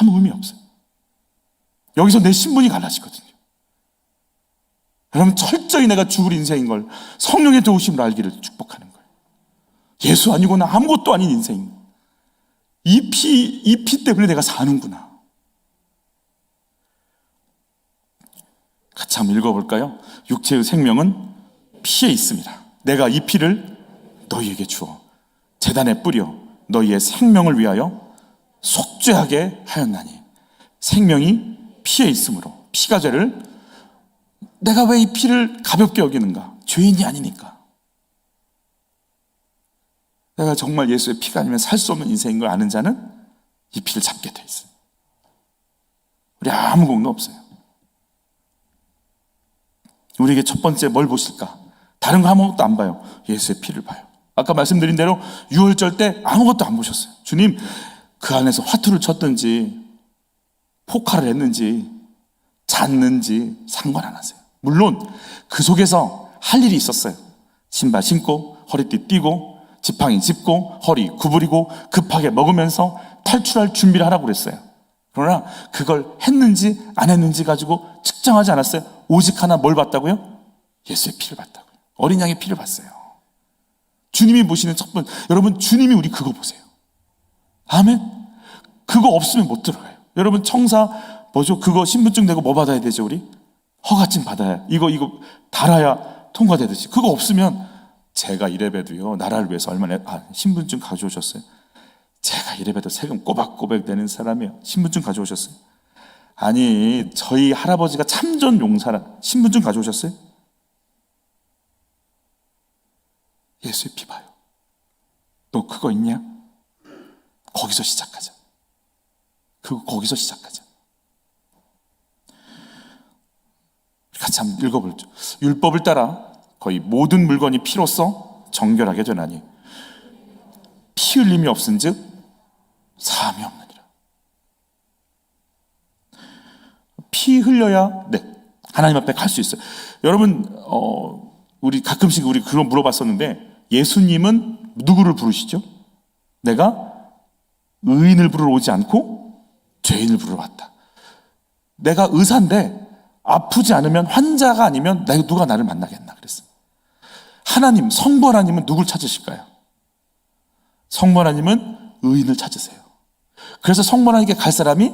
아무 의미 없어요. 여기서 내 신분이 갈라지거든요. 여러분, 철저히 내가 죽을 인생인 걸 성령의 도우심으로 알기를 축복하는 거예요. 예수 아니고는 아무것도 아닌 인생. 이 피 때문에 내가 사는구나. 같이 한번 읽어볼까요? 육체의 생명은 피에 있습니다. 내가 이 피를 너희에게 주어 제단에 뿌려 너희의 생명을 위하여 속죄하게 하였나니. 생명이 피에 있으므로, 피가 죄를, 내가 왜 이 피를 가볍게 여기는가? 죄인이 아니니까. 내가 정말 예수의 피가 아니면 살 수 없는 인생인 걸 아는 자는 이 피를 잡게 돼 있어요. 우리 아무 공도 없어요. 우리에게 첫 번째 뭘 보실까? 다른 거 아무것도 안 봐요. 예수의 피를 봐요. 아까 말씀드린 대로 유월절 때 아무것도 안 보셨어요. 주님, 그 안에서 화투를 쳤든지 포카를 했는지 잤는지 상관 안 하세요. 물론 그 속에서 할 일이 있었어요. 신발 신고 허리띠 띠고 지팡이 짚고 허리 구부리고 급하게 먹으면서 탈출할 준비를 하라고 그랬어요. 그러나 그걸 했는지 안 했는지 가지고 측정하지 않았어요. 오직 하나 뭘 봤다고요? 예수의 피를 봤다고요. 어린 양의 피를 봤어요. 주님이 보시는 첫 번째, 여러분 주님이 우리 그거 보세요. 아멘. 그거 없으면 못 들어가요. 여러분 청사 뭐죠? 그거 신분증 내고 뭐 받아야 되죠 우리? 허가증 받아야 이거 달아야 통과되듯이 그거 없으면 제가 이래봬도요 나라를 위해서 얼마나 신분증 가져오셨어요? 제가 이래봬도 세금 꼬박꼬박 내는 사람이에요. 신분증 가져오셨어요? 아니 저희 할아버지가 참전 용사라 신분증 가져오셨어요? 예수의 피 봐요. 너 그거 있냐? 거기서 시작하자. 거기서 시작하자. 같이 한번 읽어볼죠. 율법을 따라 거의 모든 물건이 피로써 정결하게 되나니 피 흘림이 없은즉 사함이 없느니라. 피 흘려야 하나님 앞에 갈 수 있어요. 여러분 우리 가끔씩 우리 그런 물어봤었는데 예수님은 누구를 부르시죠? 내가 의인을 부르러 오지 않고 죄인을 부르러 왔다. 내가 의사인데 아프지 않으면 환자가 아니면 누가 나를 만나겠나 그랬어요. 하나님, 성부 하나님은 누굴 찾으실까요? 성부 하나님은 의인을 찾으세요. 그래서 성부 하나님께 갈 사람이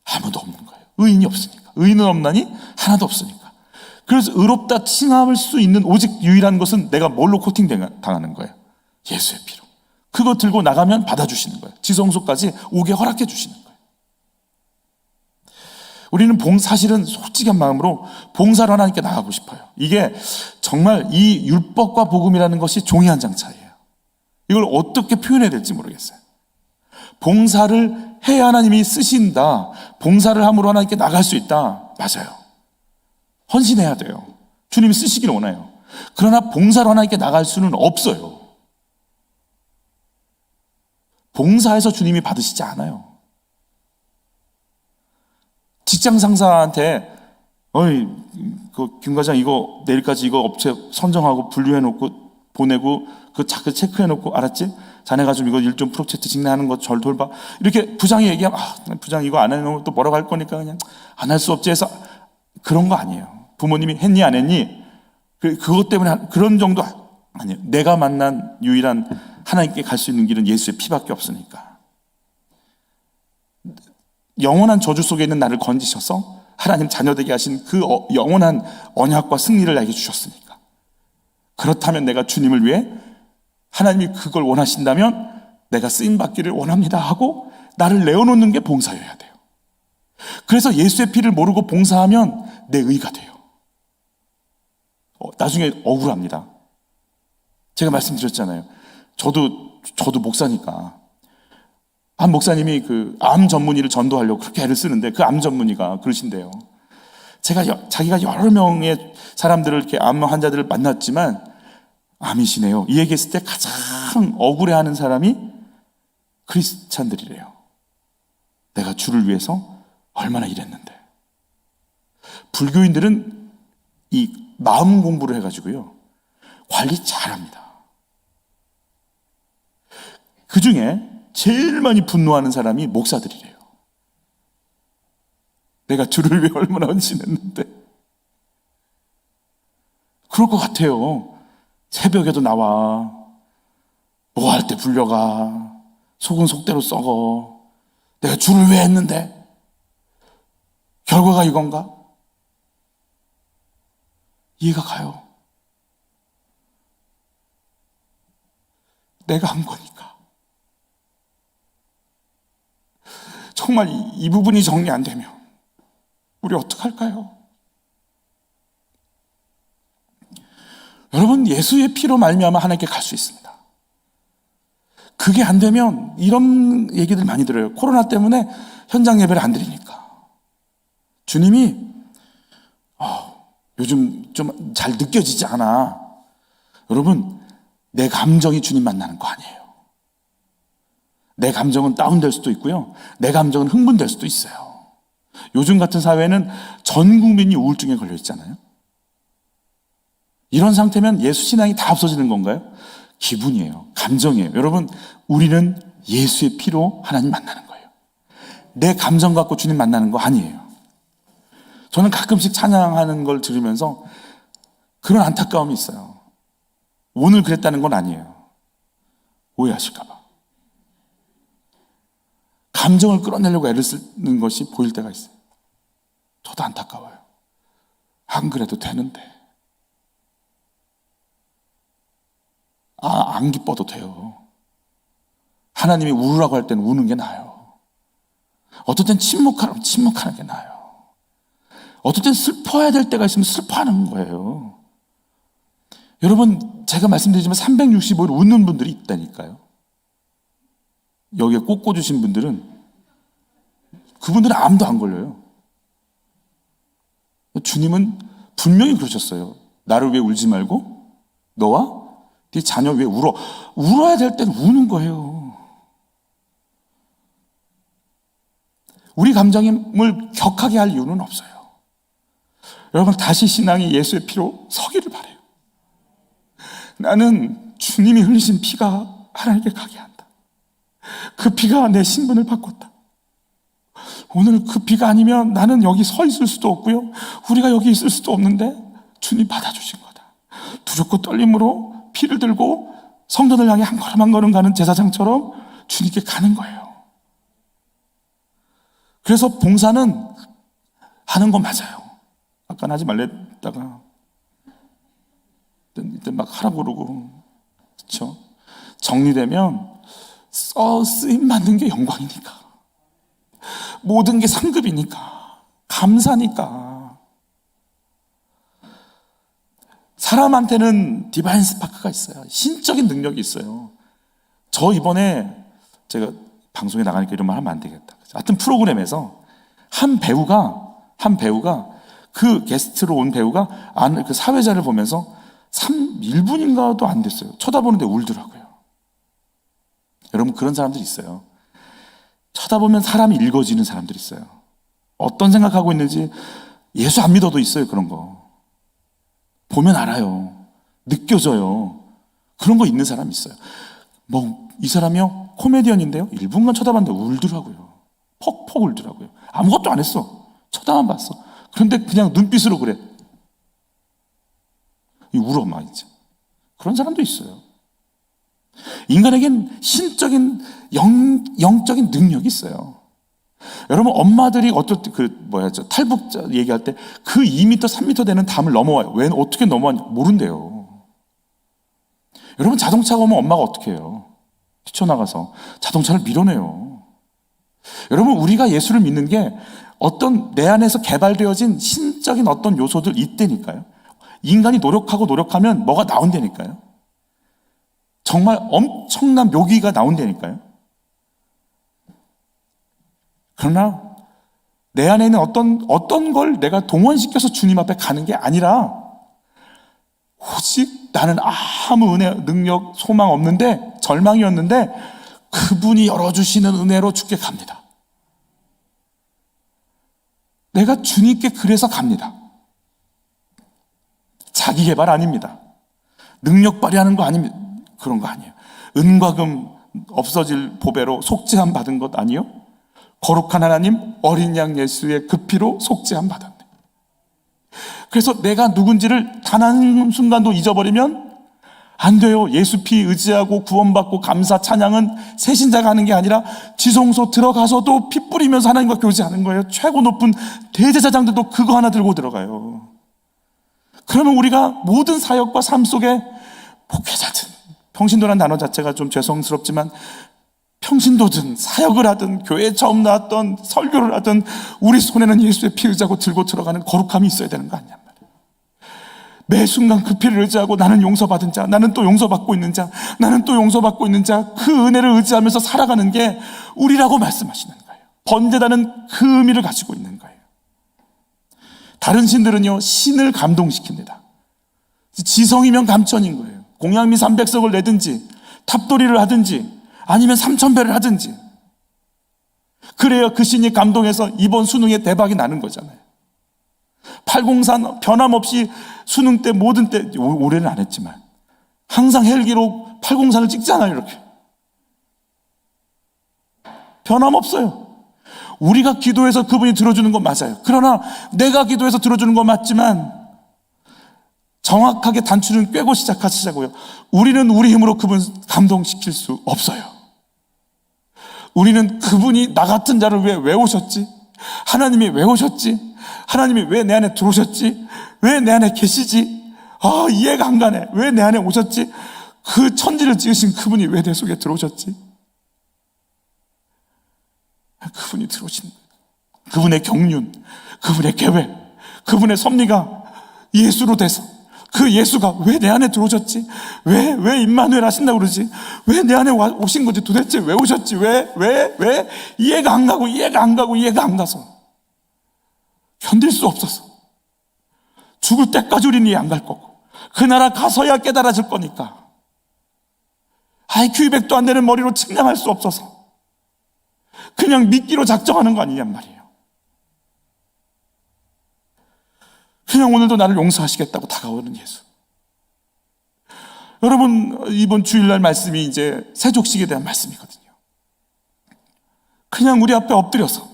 아무도 없는 거예요. 의인이 없으니까. 의인은 없나니 하나도 없으니까. 그래서 의롭다 칭함을 수 있는 오직 유일한 것은 내가 뭘로 코팅당하는 거예요? 예수의 피로. 그거 들고 나가면 받아주시는 거예요. 지성소까지 오게 허락해 주시는 거예요. 우리는 사실은 솔직한 마음으로 봉사로 하나님께 나가고 싶어요. 이게 정말 이 율법과 복음이라는 것이 종이 한 장 차이예요. 이걸 어떻게 표현해야 될지 모르겠어요. 봉사를 해야 하나님이 쓰신다. 봉사를 함으로 하나님께 나갈 수 있다. 맞아요. 헌신해야 돼요. 주님이 쓰시기를 원해요. 그러나 봉사로 하나님께 나갈 수는 없어요. 봉사해서 주님이 받으시지 않아요. 직장 상사한테 김 과장 이거 내일까지 이거 업체 선정하고 분류해놓고 보내고 그 자꾸 체크해놓고 알았지? 자네가 좀 이거 일 좀 프로젝트 진행하는 거 절 돌봐. 이렇게 부장이 얘기하면 부장 이거 안 해놓으면 또 뭐라고 할 거니까 그냥 안 할 수 없지 해서 그런 거 아니에요. 부모님이 했니 안 했니? 그것 때문에 그런 정도 아니에요. 내가 만난 유일한 하나님께 갈 수 있는 길은 예수의 피밖에 없으니까. 영원한 저주 속에 있는 나를 건지셔서 하나님 자녀되게 하신 그 영원한 언약과 승리를 나에게 주셨으니까. 그렇다면 내가 주님을 위해 하나님이 그걸 원하신다면 내가 쓰임받기를 원합니다 하고 나를 내어놓는 게 봉사여야 돼요. 그래서 예수의 피를 모르고 봉사하면 내 의가 돼요. 나중에 억울합니다. 제가 말씀드렸잖아요. 저도 목사니까 한 목사님이 그 암 전문의를 전도하려고 그렇게 애를 쓰는데 그 암 전문의가 그러신대요. 자기가 여러 명의 사람들을 이렇게 암 환자들을 만났지만 암이시네요. 이 얘기했을 때 가장 억울해하는 사람이 크리스찬들이래요. 내가 주를 위해서 얼마나 일했는데. 불교인들은 이 마음 공부를 해가지고요 관리 잘합니다. 그 중에 제일 많이 분노하는 사람이 목사들이래요. 내가 주를 위해 얼마나 헌신했는데. 그럴 것 같아요. 새벽에도 나와. 뭐 할 때 불려가. 속은 속대로 썩어. 내가 주를 위해 했는데. 결과가 이건가? 이해가 가요. 내가 한 거니까. 정말 이 부분이 정리 안 되면 우리 어떡할까요? 여러분, 예수의 피로 말미암아 하나님께 갈 수 있습니다. 그게 안 되면 이런 얘기들 많이 들어요. 코로나 때문에 현장 예배를 안 드리니까. 주님이 요즘 좀 잘 느껴지지 않아. 여러분, 내 감정이 주님 만나는 거 아니에요. 내 감정은 다운될 수도 있고요. 내 감정은 흥분될 수도 있어요. 요즘 같은 사회는 전 국민이 우울증에 걸려 있잖아요. 이런 상태면 예수 신앙이 다 없어지는 건가요? 기분이에요. 감정이에요. 여러분, 우리는 예수의 피로 하나님 만나는 거예요. 내 감정 갖고 주님 만나는 거 아니에요. 저는 가끔씩 찬양하는 걸 들으면서 그런 안타까움이 있어요. 오늘 그랬다는 건 아니에요. 오해하실까 봐. 감정을 끌어내려고 애를 쓰는 것이 보일 때가 있어요. 저도 안타까워요. 안 그래도 되는데. 안 기뻐도 돼요. 하나님이 울으라고 할 때는 우는 게 나아요. 어떨 땐 침묵하는 게 나아요. 어떨 땐 슬퍼해야 될 때가 있으면 슬퍼하는 거예요. 여러분, 제가 말씀드리지만 365일 웃는 분들이 있다니까요. 여기에 꼭 꽂으신 분들은, 그분들은 암도 안 걸려요. 주님은 분명히 그러셨어요. 나를 왜 울지 말고 너와 네 자녀 왜 울어? 울어야 될 때는 우는 거예요. 우리 감정을 격하게 할 이유는 없어요. 여러분, 다시 신앙이 예수의 피로 서기를 바라요. 나는 주님이 흘리신 피가 하나님께 가게 한다. 그 피가 내 신분을 바꿨다. 오늘 그 피가 아니면 나는 여기 서 있을 수도 없고요, 우리가 여기 있을 수도 없는데 주님 받아주신 거다. 두렵고 떨림으로 피를 들고 성전을 향해 한 걸음 한 걸음 가는 제사장처럼 주님께 가는 거예요. 그래서 봉사는 하는 건 맞아요. 아까 하지 말랬다가 이때 막 하라고 그러고, 그렇죠? 정리되면 쓰임 받는 게 영광이니까, 모든 게 상급이니까, 감사니까. 사람한테는 디바인 스파크가 있어요. 신적인 능력이 있어요. 저 이번에 제가 방송에 나가니까 이런 말 하면 안 되겠다. 하여튼 프로그램에서 한 배우가 그 게스트로 온 배우가 그 사회자를 보면서 1분인가도 안 됐어요. 쳐다보는데 울더라고요. 여러분, 그런 사람들이 있어요. 쳐다보면 사람이 읽어지는 사람들이 있어요. 어떤 생각하고 있는지 예수 안 믿어도 있어요. 그런 거 보면 알아요. 느껴져요. 그런 거 있는 사람이 있어요. 이 사람이요, 코미디언인데요, 1분간 쳐다봤는데 울더라고요. 퍽퍽 울더라고요. 아무것도 안 했어. 쳐다만 봤어. 그런데 그냥 눈빛으로 그래. 울어 막 이제. 그런 사람도 있어요. 인간에겐 신적인 영적인 능력이 있어요. 여러분, 엄마들이 어떨 때 탈북자 얘기할 때 그 2m, 3m 되는 담을 넘어와요. 왜, 어떻게 넘어왔냐 모른대요. 여러분, 자동차가 오면 엄마가 어떻게 해요? 뛰쳐나가서 자동차를 밀어내요. 여러분, 우리가 예수를 믿는 게 어떤 내 안에서 개발되어진 신적인 어떤 요소들 있다니까요. 인간이 노력하면 뭐가 나온다니까요. 정말 엄청난 묘기가 나온다니까요. 그러나 내 안에 있는 어떤 걸 내가 동원시켜서 주님 앞에 가는 게 아니라, 오직 나는 아무 은혜, 능력, 소망 없는데, 절망이었는데 그분이 열어주시는 은혜로 주께 갑니다. 내가 주님께 그래서 갑니다. 자기 개발 아닙니다. 능력 발휘하는 거 아닙니다. 그런 거 아니에요. 은과 금 없어질 보배로 속죄함 받은 것 아니요? 거룩한 하나님 어린 양 예수의 그 피로 속죄함 받았네. 그래서 내가 누군지를 단 한순간도 잊어버리면 안 돼요. 예수 피 의지하고 구원받고 감사 찬양은 새신자가 하는 게 아니라 지성소 들어가서도 피 뿌리면서 하나님과 교제하는 거예요. 최고 높은 대제사장들도 그거 하나 들고 들어가요. 그러면 우리가 모든 사역과 삶 속에 목회자든, 평신도라는 단어 자체가 좀 죄송스럽지만, 평신도든 사역을 하든 교회에 처음 나왔던 설교를 하든 우리 손에는 예수의 피 의지하고 들고 들어가는 거룩함이 있어야 되는 거 아니냐 말이에요. 매 순간 그 피를 의지하고 나는 용서받은 자, 나는 또 용서받고 있는 자, 나는 또 용서받고 있는 자, 그 은혜를 의지하면서 살아가는 게 우리라고 말씀하시는 거예요. 번제다는 그 의미를 가지고 있는 거예요. 다른 신들은요, 신을 감동시킵니다. 지성이면 감천인 거예요. 공양미 300석을 내든지 탑돌이를 하든지 아니면 3,000배를 하든지, 그래야 그 신이 감동해서 이번 수능에 대박이 나는 거잖아요. 팔공산 변함없이 수능 때 모든 때, 올해는 안 했지만 항상 헬기로 팔공산을 찍잖아요. 이렇게 변함없어요. 우리가 기도해서 그분이 들어주는 건 맞아요. 그러나 내가 기도해서 들어주는 건 맞지만 정확하게 단추는 꿰고 시작하시자고요. 우리는 우리 힘으로 그분 감동시킬 수 없어요. 우리는 그분이 나 같은 자를 왜 오셨지? 하나님이 왜 오셨지? 하나님이 왜 내 안에 들어오셨지? 왜 내 안에 계시지? 이해가 안 가네. 왜 내 안에 오셨지? 그 천지를 지으신 그분이 왜 내 속에 들어오셨지? 그분이 들어오신 거예요. 그분의 경륜, 그분의 계획, 그분의 섭리가 예수로 돼서 그 예수가 왜 내 안에 들어오셨지? 왜 임마누엘 하신다고 그러지? 왜 내 안에 오신 거지? 도대체 왜 오셨지? 왜? 이해가 안 가서 견딜 수 없어서 죽을 때까지 우리는 이해 안 갈 거고 그 나라 가서야 깨달아질 거니까 IQ 200도 안 되는 머리로 측량할 수 없어서 그냥 믿기로 작정하는 거 아니냔 말이에요. 그냥 오늘도 나를 용서하시겠다고 다가오는 예수. 여러분, 이번 주일날 말씀이 이제 세족식에 대한 말씀이거든요. 그냥 우리 앞에 엎드려서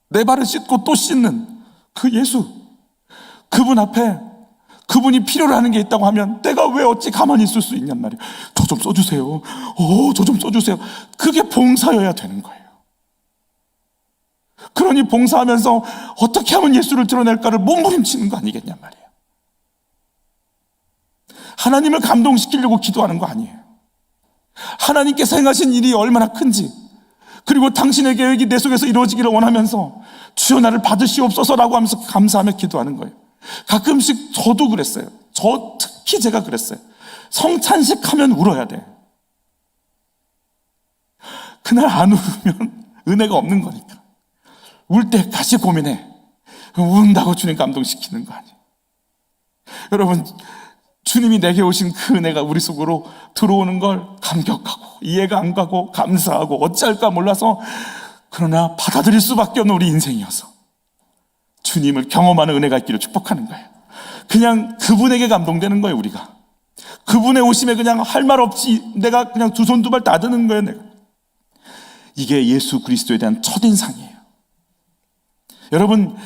내 발을 씻고 또 씻는 그 예수, 그분 앞에 그분이 필요로 하는 게 있다고 하면 내가 왜 어찌 가만히 있을 수 있냔 말이에요. 저 좀 써주세요. 저 좀 써주세요. 그게 봉사여야 되는 거예요. 그러니 봉사하면서 어떻게 하면 예수를 드러낼까를 몸부림치는 거 아니겠냔 말이에요. 하나님을 감동시키려고 기도하는 거 아니에요. 하나님께서 행하신 일이 얼마나 큰지, 그리고 당신의 계획이 내 속에서 이루어지기를 원하면서 주여 나를 받으시옵소서라고 하면서 감사하며 기도하는 거예요. 가끔씩 저도 그랬어요. 특히 제가 그랬어요. 성찬식하면 울어야 돼. 그날 안 울으면 은혜가 없는 거니까. 울 때 다시 고민해. 운다고 주님 감동시키는 거 아니에요. 여러분, 주님이 내게 오신 그 은혜가 우리 속으로 들어오는 걸 감격하고 이해가 안 가고 감사하고 어찌할까 몰라서, 그러나 받아들일 수밖에 없는 우리 인생이어서 주님을 경험하는 은혜가 있기를 축복하는 거예요. 그냥 그분에게 감동되는 거예요. 우리가 그분의 오심에 그냥 할 말 없이 내가 그냥 두 손 두 발 다 드는 거예요. 내가. 이게 예수 그리스도에 대한 첫인상이에요. 여러분,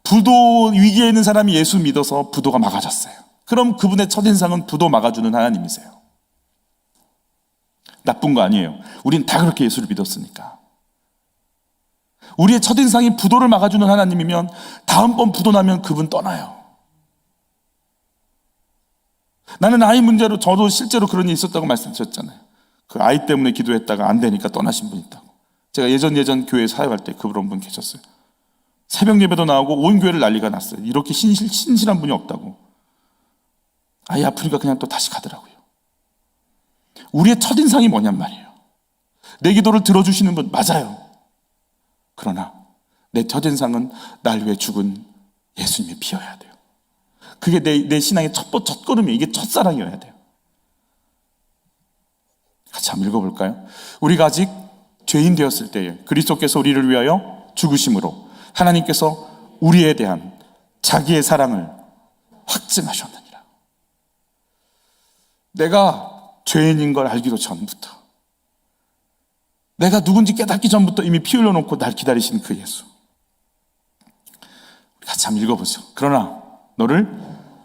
부도 위기에 있는 사람이 예수 믿어서 부도가 막아졌어요. 그럼 그분의 첫인상은 부도 막아주는 하나님이세요. 나쁜 거 아니에요. 우린 다 그렇게 예수를 믿었으니까. 우리의 첫인상이 부도를 막아주는 하나님이면 다음번 부도 나면 그분 떠나요. 나는 아이 문제로, 저도 실제로 그런 일이 있었다고 말씀드렸잖아요. 그 아이 때문에 기도했다가 안 되니까 떠나신 분 있다고. 제가 예전 교회 사역할 때 그런 분 계셨어요. 새벽 예배도 나오고 온 교회를 난리가 났어요. 이렇게 신실한 분이 없다고. 아이 아프니까 그냥 또 다시 가더라고요. 우리의 첫인상이 뭐냔 말이에요. 내 기도를 들어주시는 분 맞아요. 그러나 내 첫인상은 날 위해 죽은 예수님의 피여야 돼요. 그게 내 신앙의 첫걸음이에요. 이게 첫사랑이어야 돼요. 같이 한번 읽어볼까요? 우리가 아직 죄인 되었을 때에 그리스도께서 우리를 위하여 죽으심으로 하나님께서 우리에 대한 자기의 사랑을 확증하셨느니라. 내가 죄인인 걸 알기도 전부터, 내가 누군지 깨닫기 전부터 이미 피 흘려놓고 날 기다리신 그 예수. 우리 같이 한번 읽어보죠. 그러나 너를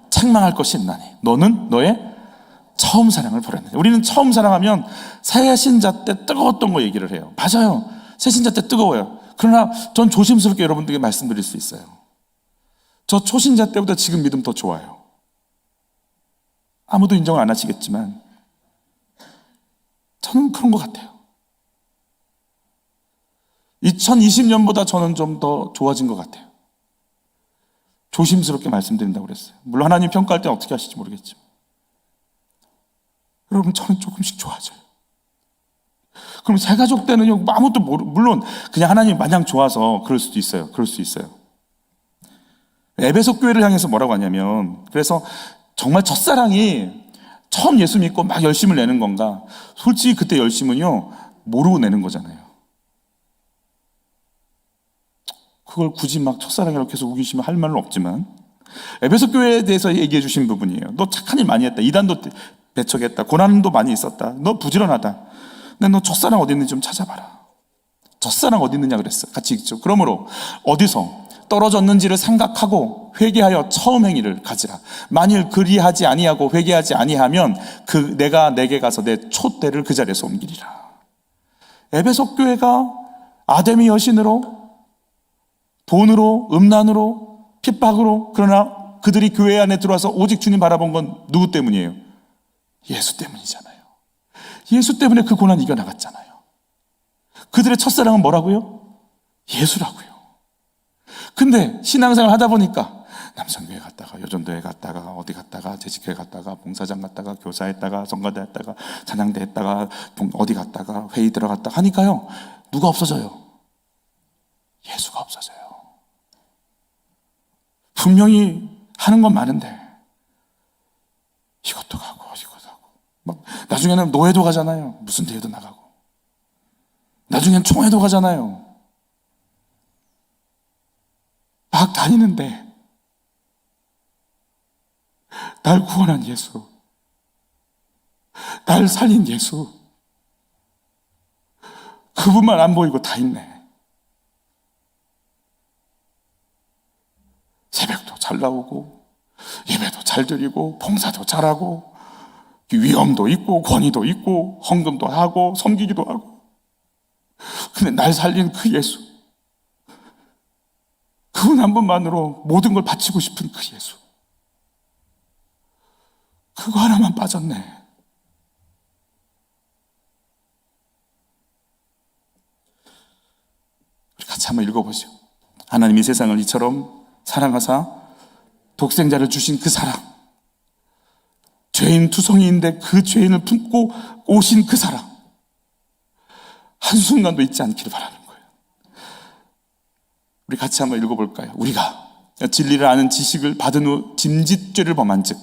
책망할 것이 있나니 너는 너의 처음 사랑을 버렸느냐. 우리는 처음 사랑하면 새신자 때 뜨거웠던 거 얘기를 해요. 맞아요. 새신자 때 뜨거워요. 그러나 전 조심스럽게 여러분들에게 말씀드릴 수 있어요. 저 초신자 때보다 지금 믿음 더 좋아요. 아무도 인정을 안 하시겠지만 저는 그런 것 같아요. 2020년보다 저는 좀 더 좋아진 것 같아요. 조심스럽게 말씀드린다고 그랬어요. 물론 하나님 평가할 때는 어떻게 하실지 모르겠지만 여러분, 저는 조금씩 좋아져요. 그럼 새가족 때는요, 아무것도 물론 그냥 하나님이 마냥 좋아서 그럴 수도 있어요. 그럴 수 있어요. 에베소 교회를 향해서 뭐라고 하냐면, 그래서 정말 첫사랑이 처음 예수 믿고 막 열심을 내는 건가? 솔직히 그때 열심은요, 모르고 내는 거잖아요. 그걸 굳이 막 첫사랑이라고 계속 우기시면 할 말은 없지만, 에베소 교회에 대해서 얘기해 주신 부분이에요. 너 착한 일 많이 했다. 이단도 배척했다. 고난도 많이 있었다. 너 부지런하다. 근데 너 첫사랑 어디 있는지 좀 찾아봐라. 첫사랑 어디 있느냐 그랬어요. 같이 읽죠. 그러므로 어디서 떨어졌는지를 생각하고 회개하여 처음 행위를 가지라. 만일 그리하지 아니하고 회개하지 아니하면 내가 내게 가서 내 촛대를 그 자리에서 옮기리라. 에베소 교회가 아담의 여신으로, 돈으로, 음란으로, 핍박으로, 그러나 그들이 교회 안에 들어와서 오직 주님 바라본 건 누구 때문이에요? 예수 때문이잖아요. 예수 때문에 그 고난 이겨나갔잖아요. 그들의 첫사랑은 뭐라고요? 예수라고요. 근데 신앙생활 하다 보니까 남성교회 갔다가 여전도회 갔다가 어디 갔다가 재직교회 갔다가 봉사장 갔다가 교사했다가 성가대 했다가 찬양대 했다가 어디 갔다가 회의 들어갔다가 하니까요, 누가 없어져요? 예수가 없어져요. 분명히 하는 건 많은데 이것도 가고 이것도 하고 막 나중에는 노회도 가잖아요. 무슨 대회도 나가고 나중엔 총회도 가잖아요. 막 다니는데 날 구원한 예수, 날 살린 예수, 그분만 안 보이고 다 있네. 새벽도 잘 나오고 예배도 잘 드리고 봉사도 잘하고 위엄도 있고 권위도 있고 헌금도 하고 섬기기도 하고, 근데 날 살린 그 예수, 그분 한 분만으로 모든 걸 바치고 싶은 그 예수, 그거 하나만 빠졌네. 우리 같이 한번 읽어보죠. 하나님이 세상을 이처럼 사랑하사 독생자를 주신 그 사랑, 죄인 투성이인데 그 죄인을 품고 오신 그 사랑, 한순간도 잊지 않기를 바라는 거예요. 우리 같이 한번 읽어볼까요? 우리가 진리를 아는 지식을 받은 후 짐짓죄를 범한 즉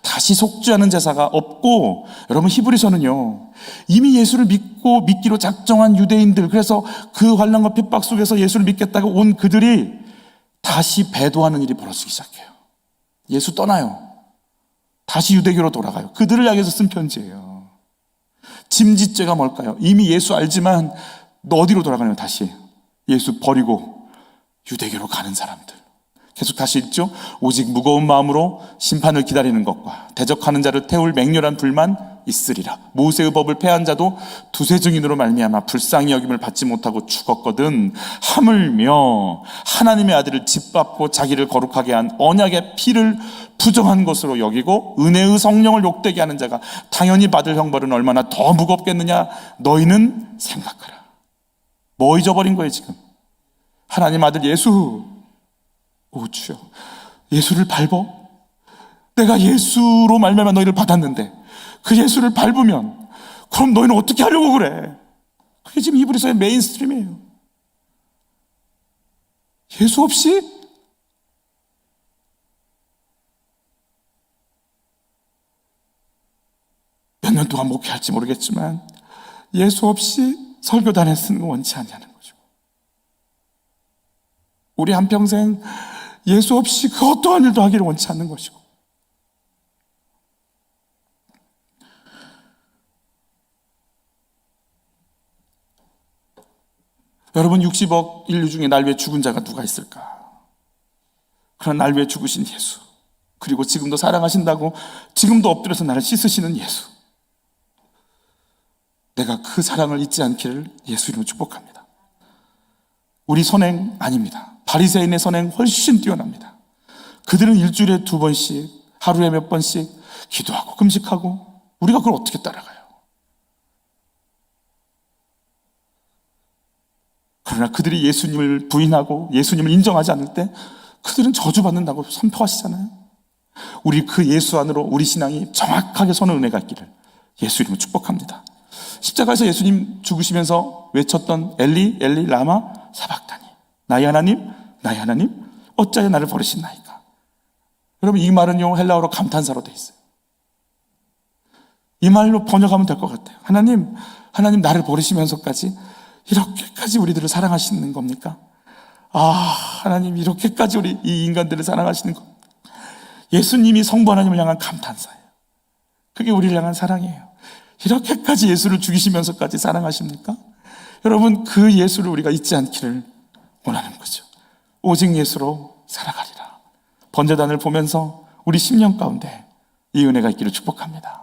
다시 속죄하는 제사가 없고, 여러분 히브리서는요 이미 예수를 믿기로 작정한 유대인들, 그래서 그 환난과 핍박 속에서 예수를 믿겠다고 온 그들이 다시 배도하는 일이 벌어지기 시작해요. 예수 떠나요. 다시 유대교로 돌아가요. 그들을 향해서 쓴 편지예요. 짐짓죄가 뭘까요? 이미 예수 알지만 너 어디로 돌아가냐면 다시 예수 버리고 유대교로 가는 사람들. 계속 다시 읽죠. 오직 무거운 마음으로 심판을 기다리는 것과 대적하는 자를 태울 맹렬한 불만 있으리라. 모세의 법을 폐한 자도 두세 증인으로 말미암아 불쌍히 여김을 받지 못하고 죽었거든. 하물며 하나님의 아들을 짓밟고 자기를 거룩하게 한 언약의 피를 부정한 것으로 여기고 은혜의 성령을 욕되게 하는 자가 당연히 받을 형벌은 얼마나 더 무겁겠느냐. 너희는 생각하라. 뭐 잊어버린 거예요 지금? 하나님 아들 예수. 오 주여, 예수를 밟어? 내가 예수로 말미암아 너희를 받았는데 그 예수를 밟으면 그럼 너희는 어떻게 하려고 그래? 그게 지금 히브리서의 메인스트림이에요. 예수 없이 몇 년 동안 목회할지 모르겠지만 예수 없이 설교단에 쓰는 거 원치 않냐는 거죠. 우리 한평생 예수 없이 그 어떠한 일도 하기를 원치 않는 것이고, 여러분 60억 인류 중에 날 위해 죽은 자가 누가 있을까? 그런 날 위해 죽으신 예수, 그리고 지금도 사랑하신다고 지금도 엎드려서 나를 씻으시는 예수, 내가 그 사랑을 잊지 않기를 예수 이름으로 축복합니다. 우리 선행 아닙니다. 바리새인의 선행 훨씬 뛰어납니다. 그들은 일주일에 2번씩, 하루에 몇 번씩 기도하고 금식하고, 우리가 그걸 어떻게 따라가요? 그러나 그들이 예수님을 부인하고 예수님을 인정하지 않을 때 그들은 저주받는다고 선포하시잖아요. 우리 그 예수 안으로 우리 신앙이 정확하게 서는 은혜가 있기를 예수 이름으로 축복합니다. 십자가에서 예수님 죽으시면서 외쳤던 엘리 엘리 라마 사박다니, 나의 하나님 어찌하여 나를 버리셨나이까. 여러분 이 말은요 헬라어로 감탄사로 돼 있어요. 이 말로 번역하면 될 것 같아요. 하나님 나를 버리시면서까지 이렇게까지 우리들을 사랑하시는 겁니까? 하나님 이렇게까지 우리 이 인간들을 사랑하시는 것. 예수님이 성부 하나님을 향한 감탄사예요. 그게 우리를 향한 사랑이에요. 이렇게까지 예수를 죽이시면서까지 사랑하십니까? 여러분, 그 예수를 우리가 잊지 않기를 원하는 거죠. 오직 예수로 살아가리라. 번제단을 보면서 우리 심령 가운데 이 은혜가 있기를 축복합니다.